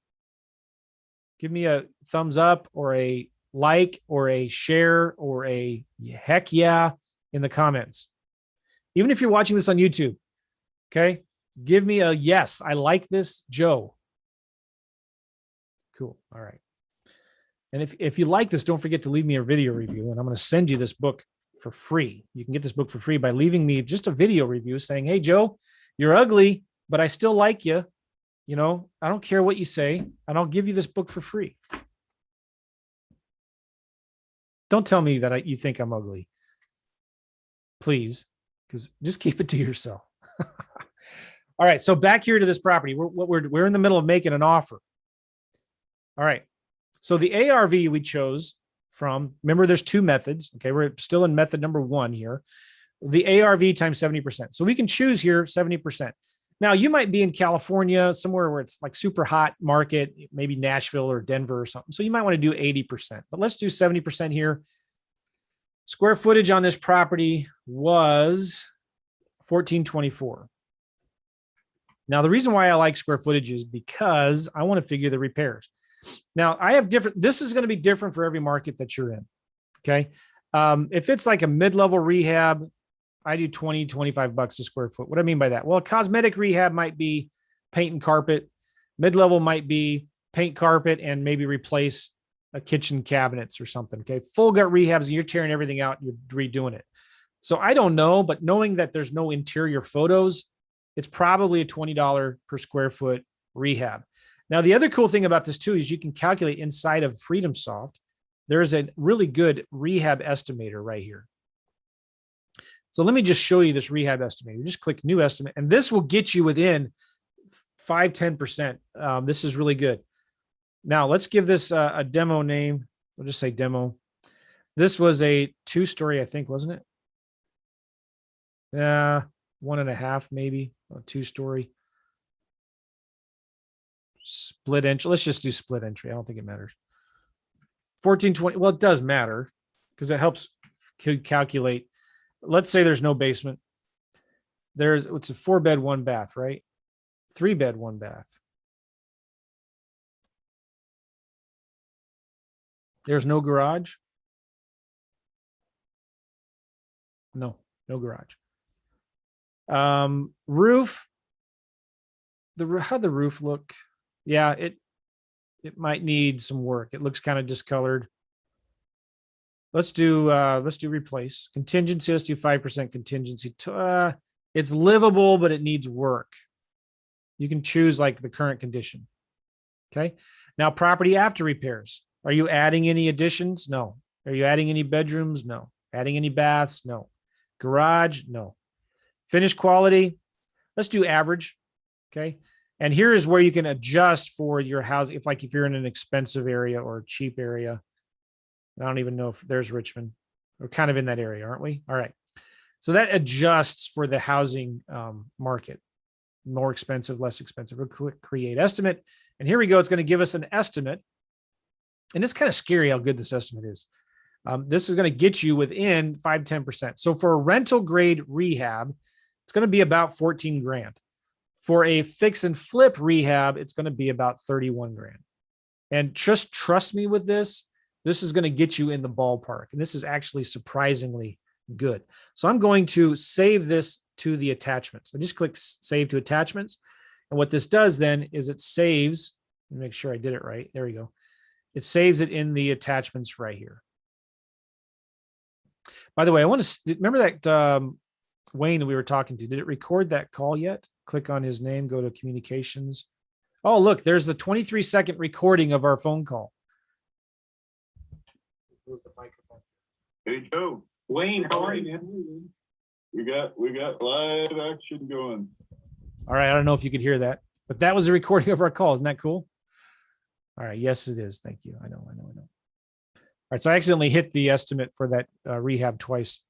thumbs up or a like or a share or a heck yeah in the comments. Even if you're watching this on YouTube, okay? Give me a yes. I like this, Joe. Cool. All right. And if you like this, don't forget to leave me a video review, and I'm going to send you this book for free. You can get this book for free by leaving me just a video review saying, hey, Joe, you're ugly, but I still like you. I don't care what you say, and I'll give you this book for free. Don't tell me that you think I'm ugly, please, because just keep it to yourself. All right, so back here to this property, we're in the middle of making an offer. All right, so the ARV we chose from, remember there's 2 methods. Okay, we're still in method number 1 here. The ARV times 70%. So we can choose here 70%. Now you might be in California, somewhere where it's like super hot market, maybe Nashville or Denver or something. So you might want to do 80%, but let's do 70% here. Square footage on this property was 1424. Now, the reason why I like square footage is because I want to figure the repairs. Now, I have this is going to be different for every market that you're in. Okay. If it's like a mid-level rehab, I do 20, $25 a square foot. What do I mean by that? Well, cosmetic rehab might be paint and carpet. Mid-level might be paint, carpet, and maybe replace a kitchen cabinets or something. Okay. Full gut rehabs, and you're tearing everything out, you're redoing it. So I don't know, but knowing that there's no interior photos, it's probably a $20 per square foot rehab. Now, the other cool thing about this too is you can calculate inside of Freedomsoft. There's a really good rehab estimator right here. So let me just show you this rehab estimator. You just click new estimate, and this will get you within 5-10%. This is really good. Now let's give this a demo name. We'll just say demo. This was a 2-story, I think, wasn't it? Yeah, 1.5 maybe, a 2-story. Split entry. Let's just do split entry. I don't think it matters. 1420. Well, it does matter because it helps calculate. Let's say there's no basement. It's a 4-bed, 1-bath, right? 3-bed, 1-bath. There's no garage. No garage. Roof. How'd the roof look? Yeah, it might need some work. It looks kind of discolored. Let's do replace. Contingency, let's do 5% contingency. It's livable, but it needs work. You can choose like the current condition. Okay. Now, property after repairs. Are you adding any additions? No. Are you adding any bedrooms? No. Adding any baths? No. Garage? No. Finish quality. Let's do average. Okay. And here is where you can adjust for your house. If you're in an expensive area or a cheap area. I don't even know if there's Richmond. We're kind of in that area, aren't we? All right. So that adjusts for the housing market. More expensive, less expensive. We'll click create estimate. And here we go. It's going to give us an estimate. And it's kind of scary how good this estimate is. This is going to get you within 5-10%. So for a rental grade rehab, it's going to be about 14 grand. For a fix and flip rehab, it's going to be about 31 grand. And just trust me with this. This is going to get you in the ballpark. And this is actually surprisingly good. So I'm going to save this to the attachments. I just click save to attachments. And what this does then is it saves, let me make sure I did it right. There we go. It saves it in the attachments right here. By the way, I want to remember that Wayne that we were talking to. Did it record that call yet? Click on his name, go to communications. Oh, look, there's the 23-second recording of our phone call. Hey, Joe. Wayne, how are you, man? We got live action going. All right. I don't know if you could hear that, but that was a recording of our call. Isn't that cool? All right. Yes, it is. Thank you. I know. All right. So I accidentally hit the estimate for that rehab twice.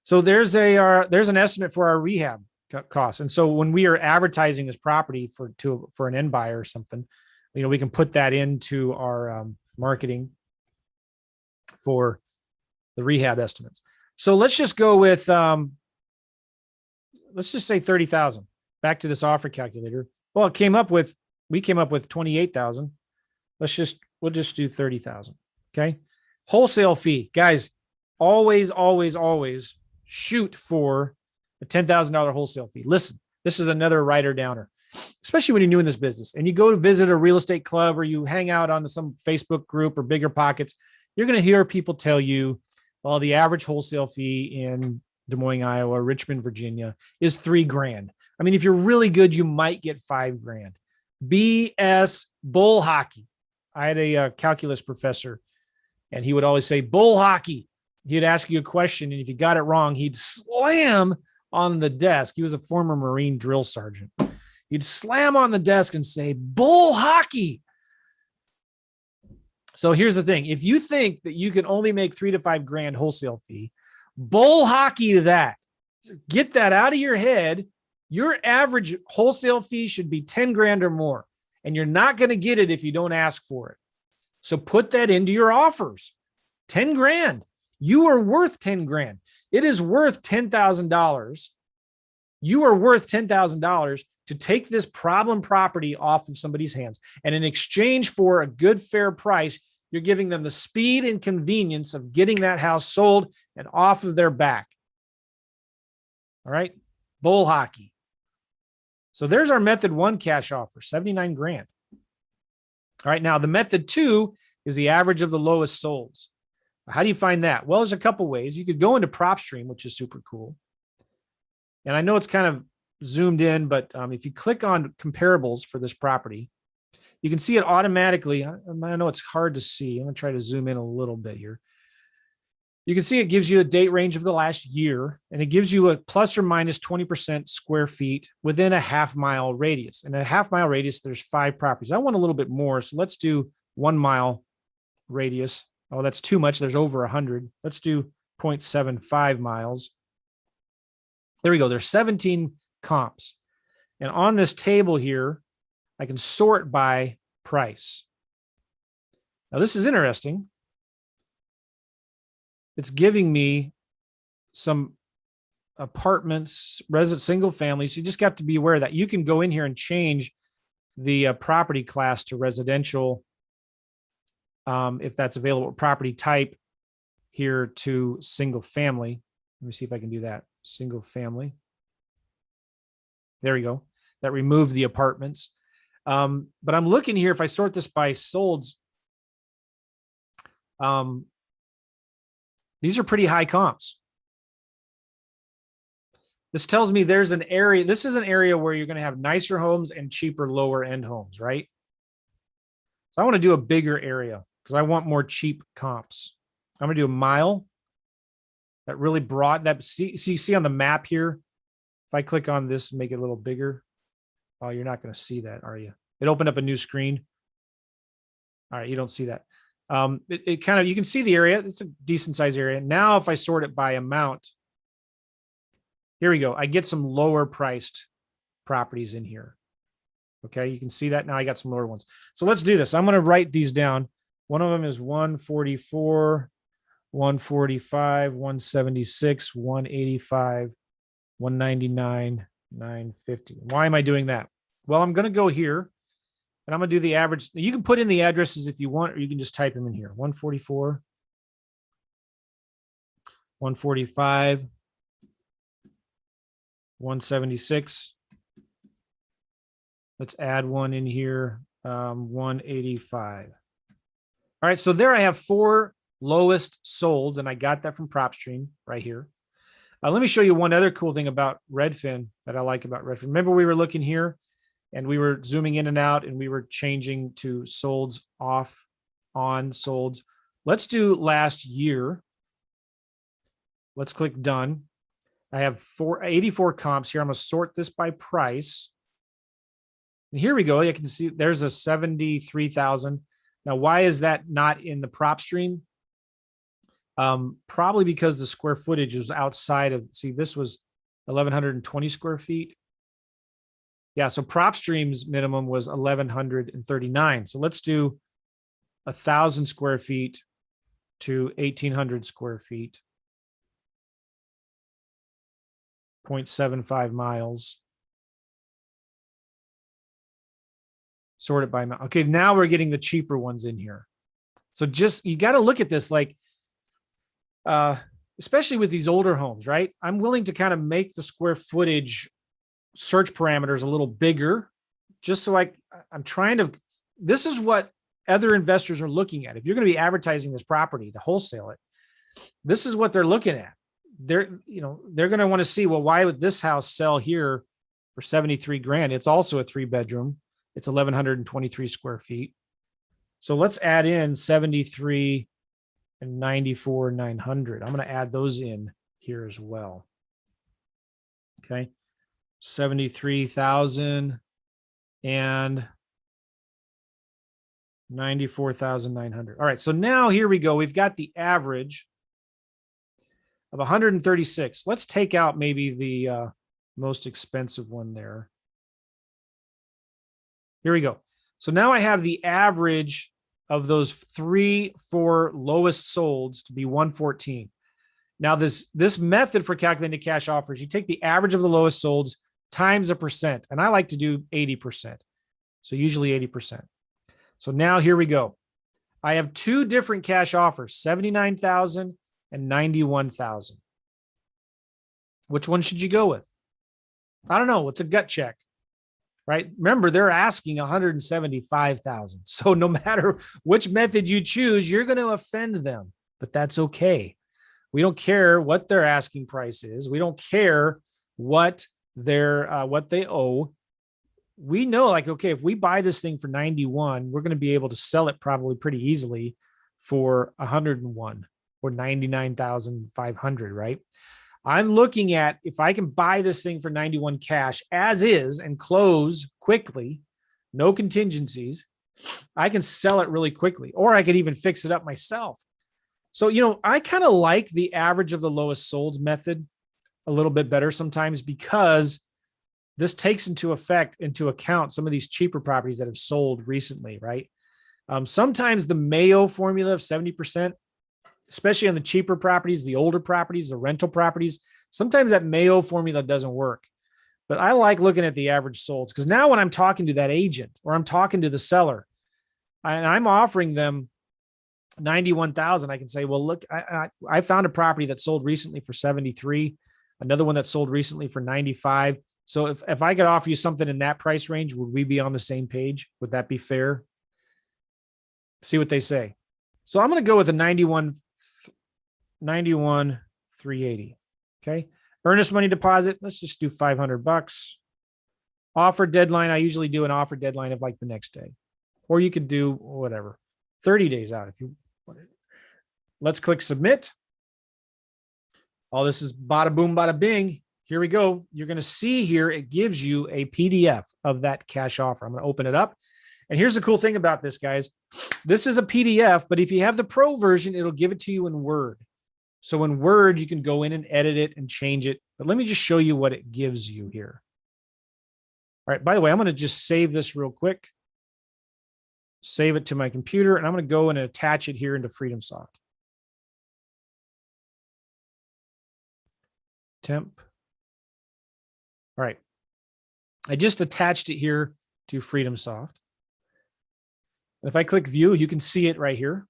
So there's an estimate for our rehab costs. And so when we are advertising this property for an end buyer or something, we can put that into our marketing for the rehab estimates. So let's just go with, let's just say 30,000. Back to this offer calculator. Well, we came up with 28,000. We'll just do 30,000. Okay. Wholesale fee, guys, always shoot for a $10,000 wholesale fee. Listen, this is another writer downer, especially when you're new in this business and you go to visit a real estate club or you hang out on some Facebook group or Bigger Pockets. You're going to hear people tell you, well, the average wholesale fee in Des Moines, Iowa, Richmond, Virginia is $3 grand. I mean, if you're really good, you might get $5 grand. BS, bull hockey. I had a calculus professor and he would always say bull hockey. He'd ask you a question, and if you got it wrong, he'd slam on the desk. He was a former Marine drill sergeant. He'd slam on the desk and say, bull hockey. So here's the thing. If you think that you can only make $3 to $5 grand wholesale fee, bull hockey to that. Get that out of your head. Your average wholesale fee should be 10 grand or more, and you're not going to get it if you don't ask for it. So put that into your offers. 10 grand. You are worth 10 grand. It is worth $10,000. You are worth $10,000 to take this problem property off of somebody's hands. And in exchange for a good, fair price, You're giving them the speed and convenience of getting that house sold and off of their back. All right. Bull hockey. So there's our method 1 cash offer, 79 grand. All right. Now the method 2 is the average of the lowest solds. How do you find that? Well, there's a couple ways. You could go into PropStream, which is super cool. And I know it's kind of zoomed in, but if you click on comparables for this property, you can see it automatically. I know it's hard to see. I'm going to try to zoom in a little bit here. You can see it gives you a date range of the last year, and it gives you a plus or minus 20% square feet within a half-mile radius. And a half-mile radius, there's 5 properties. I want a little bit more, so let's do 1 mile radius. Oh, that's too much. There's over 100. Let's do 0.75 miles. There we go. There's 17 comps. And on this table here, I can sort by price. Now, this is interesting. It's giving me some apartments, single families. You just got to be aware that you can go in here and change the property class to residential if that's available. Property type here to single family. Let me see if I can do that. Single family. There we go. That removed the apartments. But I'm looking here, if I sort this by solds, these are pretty high comps. This tells me there's an area. This is an area where you're going to have nicer homes and cheaper lower end homes, right? So I want to do a bigger area because I want more cheap comps. I'm going to do a mile. That really broad. That see on the map here. If I click on this and make it a little bigger, oh, you're not going to see that, are you? It opened up a new screen. All right, you don't see that. It kind of, you can see the area. It's a decent size area. Now, if I sort it by amount, here we go. I get some lower priced properties in here. Okay, you can see that now. I got some lower ones. So let's do this. I'm going to write these down. One of them is 144, 145, 176, 185, 199, 950. Why am I doing that? Well, I'm going to go here and I'm going to do the average. You can put in the addresses if you want, or you can just type them in here. 144, 145, 176. Let's add one in here, 185. All right, so there I have 4 lowest solds, and I got that from PropStream right here. Let me show you one other cool thing about Redfin that I like about Redfin. Remember, we were looking here, and we were zooming in and out, and we were changing to solds off, on, solds. Let's do last year. Let's click done. I have 84 comps here. I'm going to sort this by price. And here we go. You can see there's a 73,000. Now, why is that not in the PropStream? Probably because the square footage was outside of, see, this was 1,120 square feet. Yeah, so PropStream's minimum was 1,139. So let's do 1,000 square feet to 1,800 square feet. 0.75 miles. Sort it by amount. Okay, now we're getting the cheaper ones in here. So just, you got to look at this like, especially with these older homes, right? I'm willing to kind of make the square footage search parameters a little bigger, just so I'm trying to, this is what other investors are looking at. If you're going to be advertising this property to wholesale it, this is what they're looking at. They're going to want to see, well, why would this house sell here for 73 grand? It's also a 3-bedroom. It's 1,123 square feet. So let's add in 73 and 94, 900. I'm going to add those in here as well. Okay. 73,000 and 94,900. All right. So now here we go. We've got the average of 136. Let's take out maybe the most expensive one there. Here we go. So now I have the average of those 3, 4 lowest solds to be 114. Now this method for calculating cash offers, you take the average of the lowest solds times a percent. And I like to do 80%. So usually 80%. So now here we go. I have two different cash offers, 79,000 and 91,000. Which one should you go with? I don't know. It's a gut check, right? Remember, they're asking 175,000. So no matter which method you choose, you're going to offend them, but that's okay. We don't care what their asking price is. We don't care what they owe. We know, like, okay, if we buy this thing for 91, we're going to be able to sell it probably pretty easily for 101 or 99,500, right? I'm looking at if I can buy this thing for 91 cash as is and close quickly, no contingencies, I can sell it really quickly, or I could even fix it up myself. So, I kind of like the average of the lowest sold method a little bit better sometimes, because this takes into account some of these cheaper properties that have sold recently, right? Sometimes the Mayo formula of 70%, especially on the cheaper properties, the older properties, the rental properties, sometimes that Mayo formula doesn't work. But I like looking at the average solds, because now when I'm talking to that agent or I'm talking to the seller and I'm offering them 91,000, I can say, well, look, I found a property that sold recently for 73, another one that sold recently for 95. So if I could offer you something in that price range, would we be on the same page? Would that be fair? See what they say. So I'm going to go with a 91,380. Okay. Earnest money deposit. Let's just do $500. Offer deadline. I usually do an offer deadline of like the next day, or you could do whatever, 30 days out if you want. Let's click submit. All this is bada boom, bada bing. Here we go. You're going to see here, it gives you a PDF of that cash offer. I'm going to open it up. And here's the cool thing about this, guys. This is a PDF, but if you have the Pro version, it'll give it to you in Word. So in Word, you can go in and edit it and change it. But let me just show you what it gives you here. All right. By the way, I'm going to just save this real quick. Save it to my computer, and I'm going to go and attach it here into Freedomsoft. Temp. All right. I just attached it here to Freedomsoft. If I click view, you can see it right here.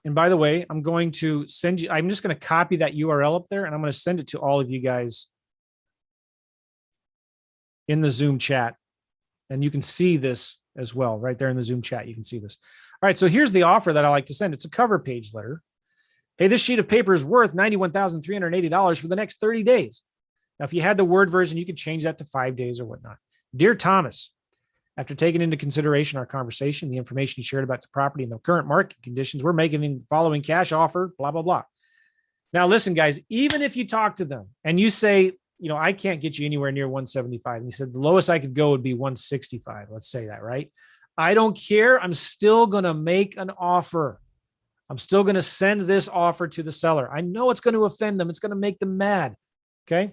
And by the way, I'm going to send you, I'm just going to copy that URL up there, and I'm going to send it to all of you guys in the Zoom chat. And you can see this as well, right there in the Zoom chat. You can see this. All right. So here's the offer that I like to send. It's a cover page letter. Hey, this sheet of paper is worth $91,380 for the next 30 days. Now, if you had the Word version, you could change that to 5 days or whatnot. Dear Thomas, after taking into consideration our conversation, the information you shared about the property and the current market conditions, we're making the following cash offer, blah, blah, blah. Now, listen, guys, even if you talk to them and you say, I can't get you anywhere near 175. And he said, the lowest I could go would be 165. Let's say that, right? I don't care. I'm still going to make an offer. I'm still going to send this offer to the seller. I know it's going to offend them. It's going to make them mad. Okay.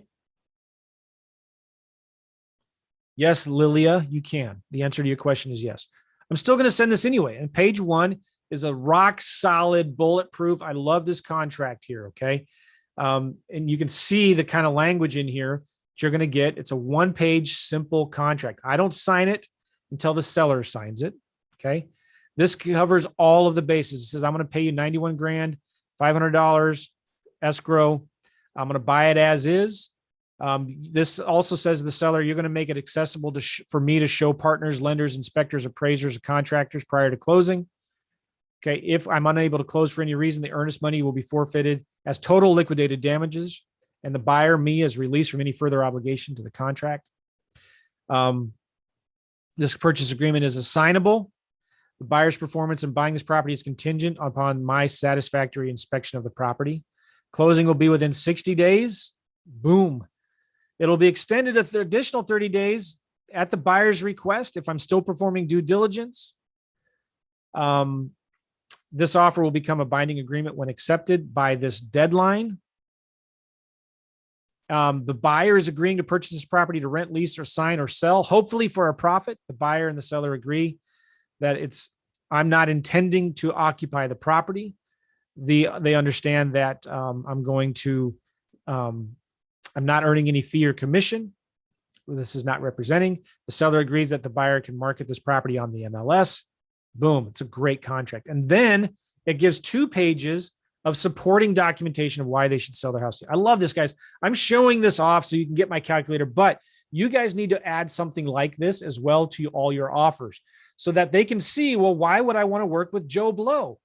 Yes, Lilia, you can. The answer to your question is yes. I'm still going to send this anyway. And page 1 is a rock solid, bulletproof. I love this contract here. Okay. And you can see the kind of language in here that you're going to get. It's a 1-page simple contract. I don't sign it until the seller signs it. Okay. This covers all of the bases. It says, I'm going to pay you 91 grand, $500 escrow. I'm going to buy it as is. This also says to the seller, you're going to make it accessible for me to show partners, lenders, inspectors, appraisers, or contractors prior to closing. Okay. If I'm unable to close for any reason, the earnest money will be forfeited as total liquidated damages, and the buyer, me, is released from any further obligation to the contract. This purchase agreement is assignable. The buyer's performance in buying this property is contingent upon my satisfactory inspection of the property. Closing will be within 60 days. Boom. It'll be extended an additional 30 days at the buyer's request if I'm still performing due diligence. This offer will become a binding agreement when accepted by this deadline. The buyer is agreeing to purchase this property to rent, lease, or sign or sell, hopefully for a profit. The buyer and the seller agree that I'm not intending to occupy the property. They understand that I'm not earning any fee or commission. This is not representing. The seller agrees that the buyer can market this property on the MLS. Boom. It's a great contract. And then it gives 2 pages of supporting documentation of why they should sell their house to you. I love this, guys. I'm showing this off so you can get my calculator, but you guys need to add something like this as well to all your offers so that they can see, well, why would I want to work with Joe Blow?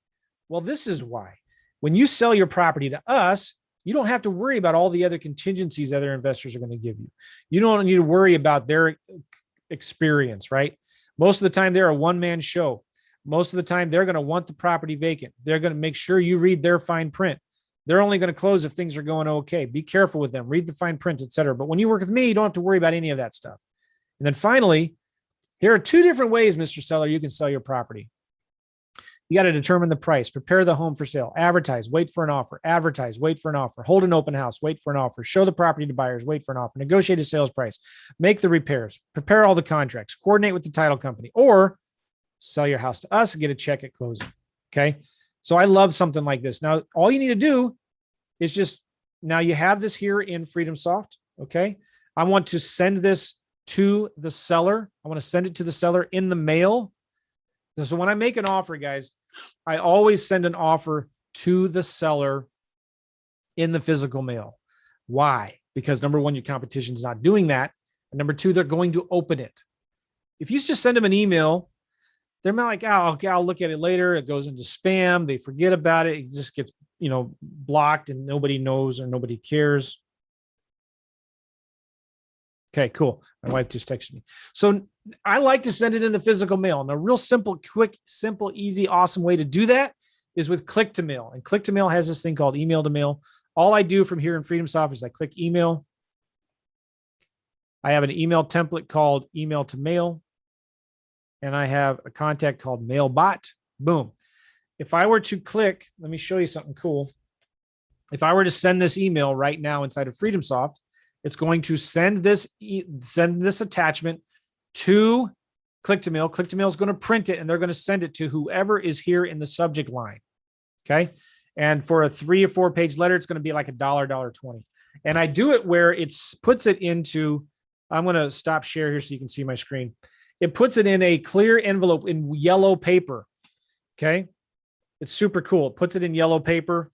Well, this is why. When you sell your property to us, you don't have to worry about all the other contingencies other investors are going to give you. You don't need to worry about their experience, right? Most of the time, they're a one-man show. Most of the time, they're going to want the property vacant. They're going to make sure you read their fine print. They're only going to close if things are going okay. Be careful with them. Read the fine print, et cetera. But when you work with me, you don't have to worry about any of that stuff. And then finally, here are 2 different ways, Mr. Seller, you can sell your property. You got to determine the price, prepare the home for sale, advertise, wait for an offer, advertise, wait for an offer, hold an open house, wait for an offer, show the property to buyers, wait for an offer, negotiate a sales price, make the repairs, prepare all the contracts, coordinate with the title company, or sell your house to us and get a check at closing. Okay. So I love something like this. Now, all you need to do is just, now you have this here in Freedomsoft. Okay. I want to send this to the seller. I want to send it to the seller in the mail. So when I make an offer, guys, I always send an offer to the seller in the physical mail. Why? Because number one, your competition's not doing that. And number 2, they're going to open it. If you just send them an email, they're not like, oh, okay, I'll look at it later. It goes into spam. They forget about it. It just gets, blocked and nobody knows or nobody cares. Okay, cool. My wife just texted me. So I like to send it in the physical mail. And a real simple, quick, simple, easy, awesome way to do that is with click to mail. And click to mail has this thing called email to mail. All I do from here in Freedomsoft is I click email. I have an email template called email to mail. And I have a contact called MailBot. Boom. If I were to click, let me show you something cool. If I were to send this email right now inside of Freedomsoft, it's going to send this attachment to Click to Mail. Click to Mail is going to print it and they're going to send it to whoever is here in the subject line. Okay. And for a 3 or 4 page letter, it's going to be like $1.20. And I do it where it puts it into, I'm going to stop share here so you can see my screen. It puts it in a clear envelope in yellow paper. Okay. It's super cool. It puts it in yellow paper.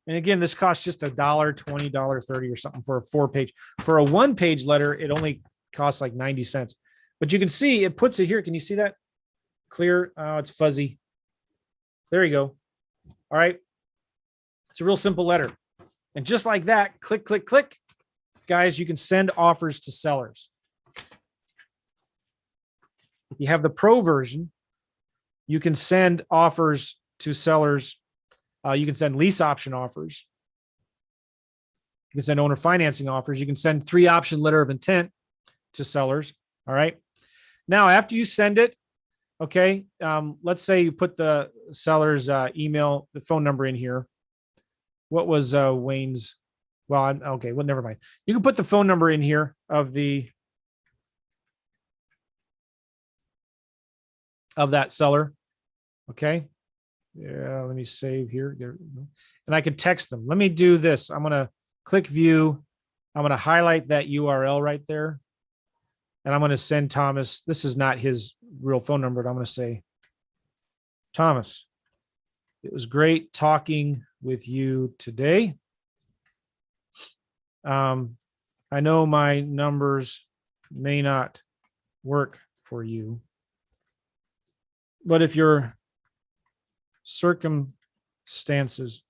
And again, this costs just $1, $20, $30 or something for a 4-page. For a 1-page letter, it only costs like 90 cents. But you can see it puts it here. Can you see that? Clear. Oh, it's fuzzy. There you go. All right. It's a real simple letter. And just like that, click, click, click. Guys, you can send offers to sellers. If you have the pro version, you can send offers to sellers. You can send lease option offers. You can send owner financing offers. You can send 3 option letter of intent to sellers. All right. Now, after you send it, okay, let's say you put the seller's email, the phone number in here. What was Wayne's? Well, okay, well, never mind. You can put the phone number in here of that seller. Okay. Yeah, let me save here. And I could text them. Let me do this. I'm going to click view. I'm going to highlight that URL right there. And I'm going to send Thomas. This is not his real phone number, but I'm going to say, Thomas, it was great talking with you today. I know my numbers may not work for you, but if your circumstances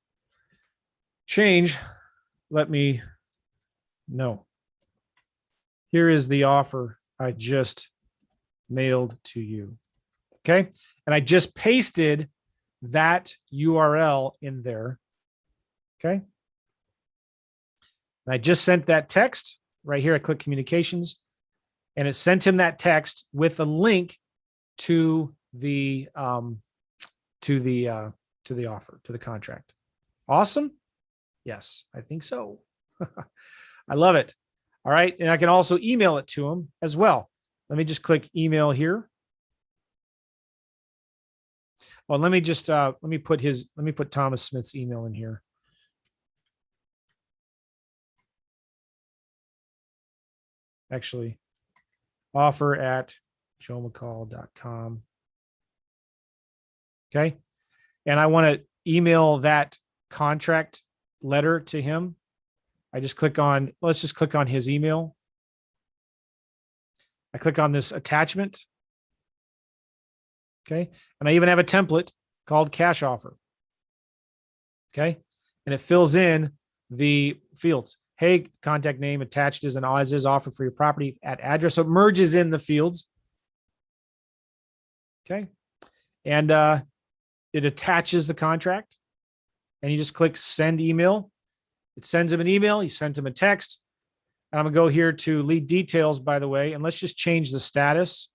change, let me know. Here is the offer I just mailed to you. Okay. And I just pasted that URL in there. Okay. And I just sent that text right here. I click communications and it sent him that text with a link to the offer, to the contract. Awesome. Yes, I think so. I love it. All right. And I can also email it to him as well. Let me just click email here. Well, let me put Thomas Smith's email in here. Actually, offer at joemccall.com. Okay. And I want to email that contract letter to him. I just click on, let's just click on his email. I click on this attachment. Okay. And I even have a template called cash offer. Okay. And it fills in the fields. Hey, contact name attached is an as is offer for your property at address. So it merges in the fields. Okay. And it attaches the contract. And you just click send email. It sends him an email. You send him a text. And I'm going to go here to lead details, by the way. And let's just change the status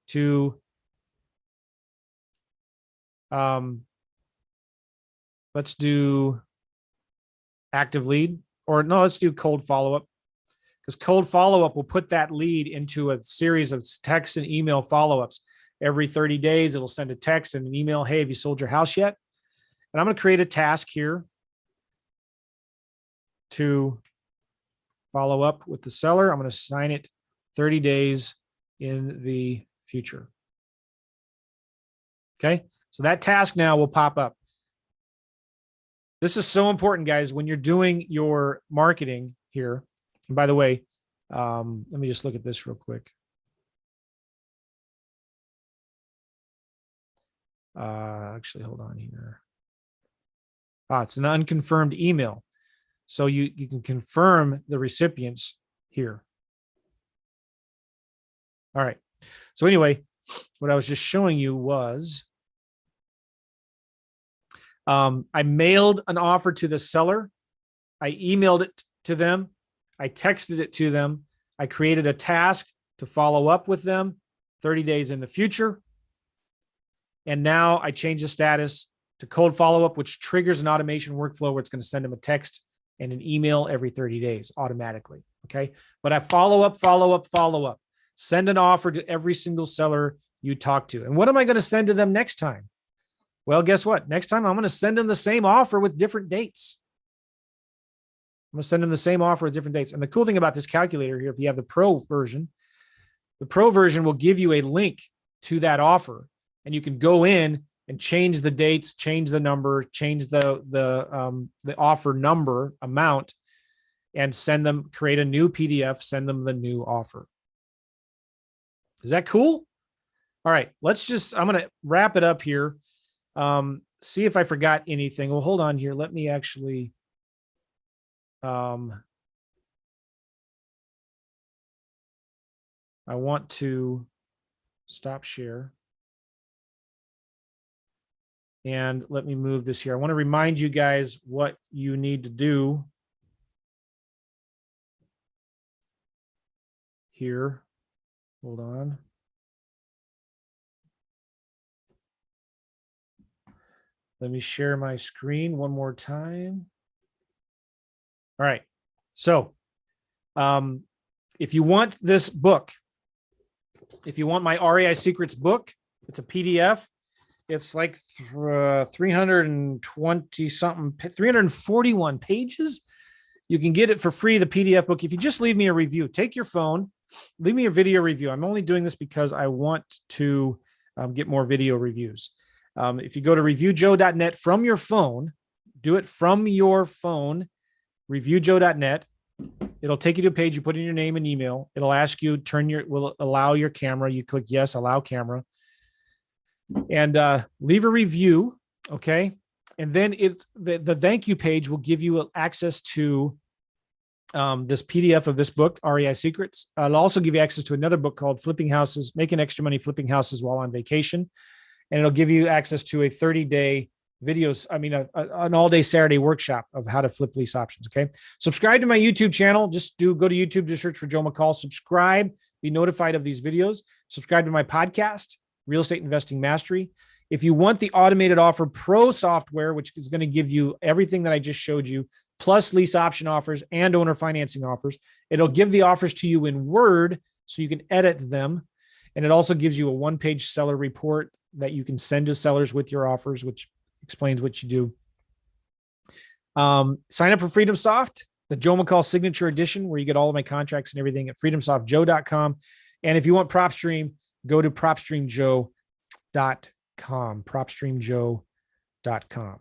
to let's do active lead, or no, let's do cold follow-up, because cold follow-up will put that lead into a series of text and email follow-ups. Every 30 days, it'll send a text and an email. Hey, have you sold your house yet? And I'm going to create a task here to follow up with the seller. I'm going to assign it 30 days in the future. Okay. So that task now will pop up. This is so important, guys, when you're doing your marketing here. And by the way, let me just look at this real quick. Actually, hold on here. It's an unconfirmed email. So you can confirm the recipients here. All right. So anyway, what I was just showing you was I mailed an offer to the seller. I emailed it to them. I texted it to them. I created a task to follow up with them 30 days in the future. And now I change the status to cold follow-up, which triggers an automation workflow where it's going to send them a text and an email every 30 days automatically. Okay. But I follow up, send an offer to every single seller you talk to. And what am I going to send to them next time? Well, guess what? Next time I'm going to send them the same offer with different dates. I'm going to send them the same offer with different dates. And the cool thing about this calculator here, if you have the pro version will give you a link to that offer, and you can go in and change the dates, change the number, change the offer number amount, and send them, create a new PDF, send them the new offer. Is that cool? All right, I'm going to wrap it up here. See if I forgot anything. Well, hold on here. Let me actually, I want to stop share. And let me move this here. I want to remind you guys what you need to do here. Hold on. Let me share my screen one more time. All right. So if you want this book, if you want my REI Secrets book, it's a PDF. It's like 320 something, 341 pages. You can get it for free, the PDF book. If you just leave me a review, take your phone, leave me a video review. I'm only doing this because I want to get more video reviews. If you go to reviewjoe.net from your phone, do it from your phone, reviewjoe.net. It'll take you to a page. You put in your name and email. It'll ask you, will allow your camera. You click yes, allow camera. And leave a review, okay? And then the thank you page will give you access to this PDF of this book, REI Secrets. It'll also give you access to another book called Flipping Houses, Making Extra Money Flipping Houses While on Vacation. And it'll give you access to a 30-day videos, an all-day Saturday workshop of how to flip lease options, okay? Subscribe to my YouTube channel. Just go to YouTube, just search for Joe McCall. Subscribe, be notified of these videos. Subscribe to my podcast, Real Estate Investing Mastery. If you want the Automated Offer Pro software, which is going to give you everything that I just showed you, plus lease option offers and owner financing offers, it'll give the offers to you in Word so you can edit them. And it also gives you a one-page seller report that you can send to sellers with your offers, which explains what you do. Sign up for Freedomsoft, the Joe McCall Signature Edition, where you get all of my contracts and everything at freedomsoftjoe.com. And if you want PropStream, go to propstreamjoe.com. propstreamjoe.com.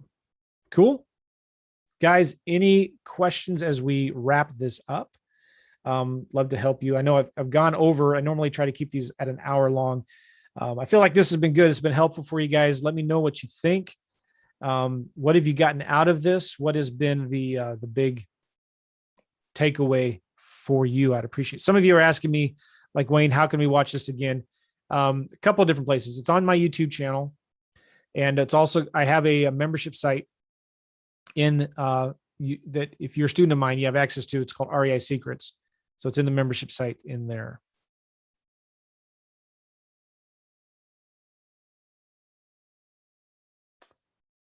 Cool. Guys, any questions as we wrap this up? Love to help you. I know I've gone over. I normally try to keep these at an hour long. I feel like this has been good. It's been helpful for you guys. Let me know what you think. What have you gotten out of this? What has been the big takeaway for you? I'd appreciate it. Some of you are asking me, like, Wayne, how can we watch this again? A couple of different places. It's on my YouTube channel. And it's also, I have a membership site in that if you're a student of mine, you have access to. It's called REI Secrets. So it's in the membership site in there.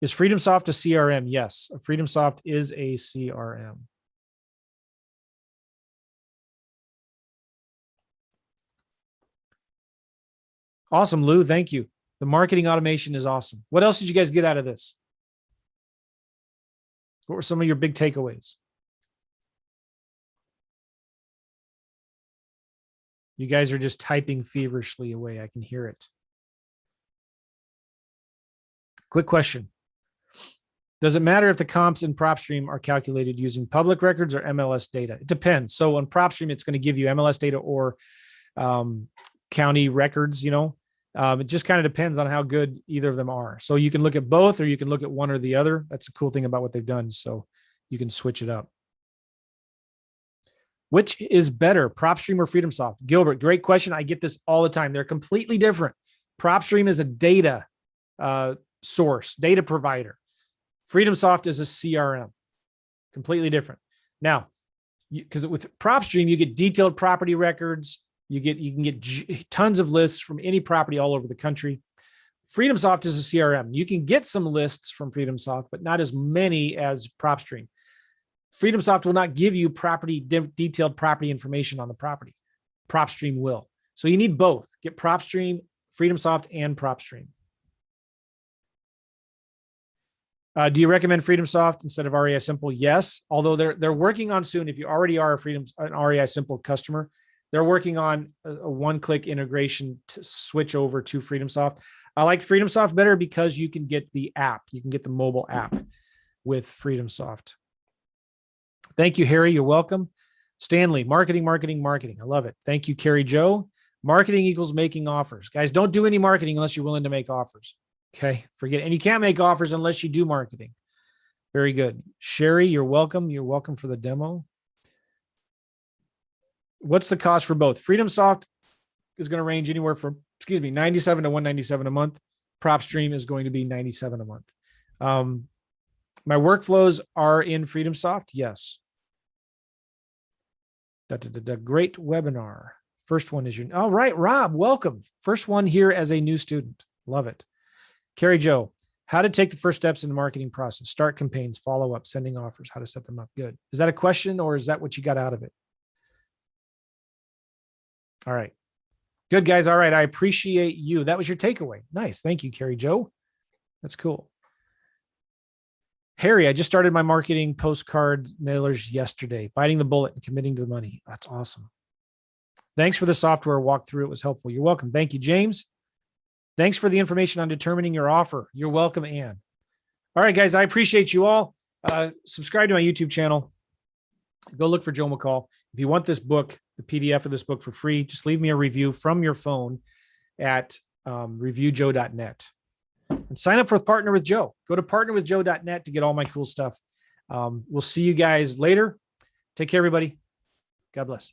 Is Freedomsoft a CRM? Yes, Freedomsoft is a CRM. Awesome, Lou. Thank you. The marketing automation is awesome. What else did you guys get out of this? What were some of your big takeaways? You guys are just typing feverishly away. I can hear it. Quick question. Does it matter if the comps in PropStream are calculated using public records or MLS data? It depends. So on PropStream, it's going to give you MLS data or county records, you know. It just kind of depends on how good either of them are. So you can look at both or you can look at one or the other. That's the cool thing about what they've done. So you can switch it up. Which is better, PropStream or Freedomsoft? Gilbert, great question. I get this all the time. They're completely different. PropStream is a data source, data provider. Freedomsoft is a CRM, completely different. Now, because with PropStream, you get detailed property records. You can get tons of lists from any property all over the country. Freedomsoft is a CRM. You can get some lists from Freedomsoft, but not as many as PropStream. Freedomsoft will not give you detailed property information on the property. PropStream will. So you need both. Get PropStream, Freedomsoft, and PropStream. Do you recommend Freedomsoft instead of REI Simple? Yes, although they're working on soon. If you already are an REI Simple customer, they're working on a one-click integration to switch over to Freedomsoft. I like Freedomsoft better because you can get the app. You can get the mobile app with Freedomsoft. Thank you, Harry. You're welcome. Stanley, marketing. I love it. Thank you, Carrie Joe. Marketing equals making offers. Guys, don't do any marketing unless you're willing to make offers. Okay, forget it. And you can't make offers unless you do marketing. Very good. Sherry, you're welcome. You're welcome for the demo. What's the cost for both? Freedomsoft is going to range anywhere from, $97 to $197 a month. PropStream is going to be $97 a month. My workflows are in Freedomsoft. Yes. Great webinar. First one is your, all right, Rob, welcome. First one here as a new student. Love it. Carrie Joe, how to take the first steps in the marketing process, start campaigns, follow up, sending offers, how to set them up. Good. Is that a question or is that what you got out of it? All right. Good, guys. All right. I appreciate you. That was your takeaway. Nice. Thank you, Carrie Joe. That's cool. Harry, I just started my marketing postcard mailers yesterday, biting the bullet and committing to the money. That's awesome. Thanks for the software walkthrough. It was helpful. You're welcome. Thank you, James. Thanks for the information on determining your offer. You're welcome, Ann. All right, guys, I appreciate you all. Subscribe to my YouTube channel. Go look for Joe McCall. If you want this book, the PDF of this book for free, just leave me a review from your phone at reviewjoe.net. And sign up for Partner with Joe. Go to partnerwithjoe.net to get all my cool stuff. We'll see you guys later. Take care, everybody. God bless.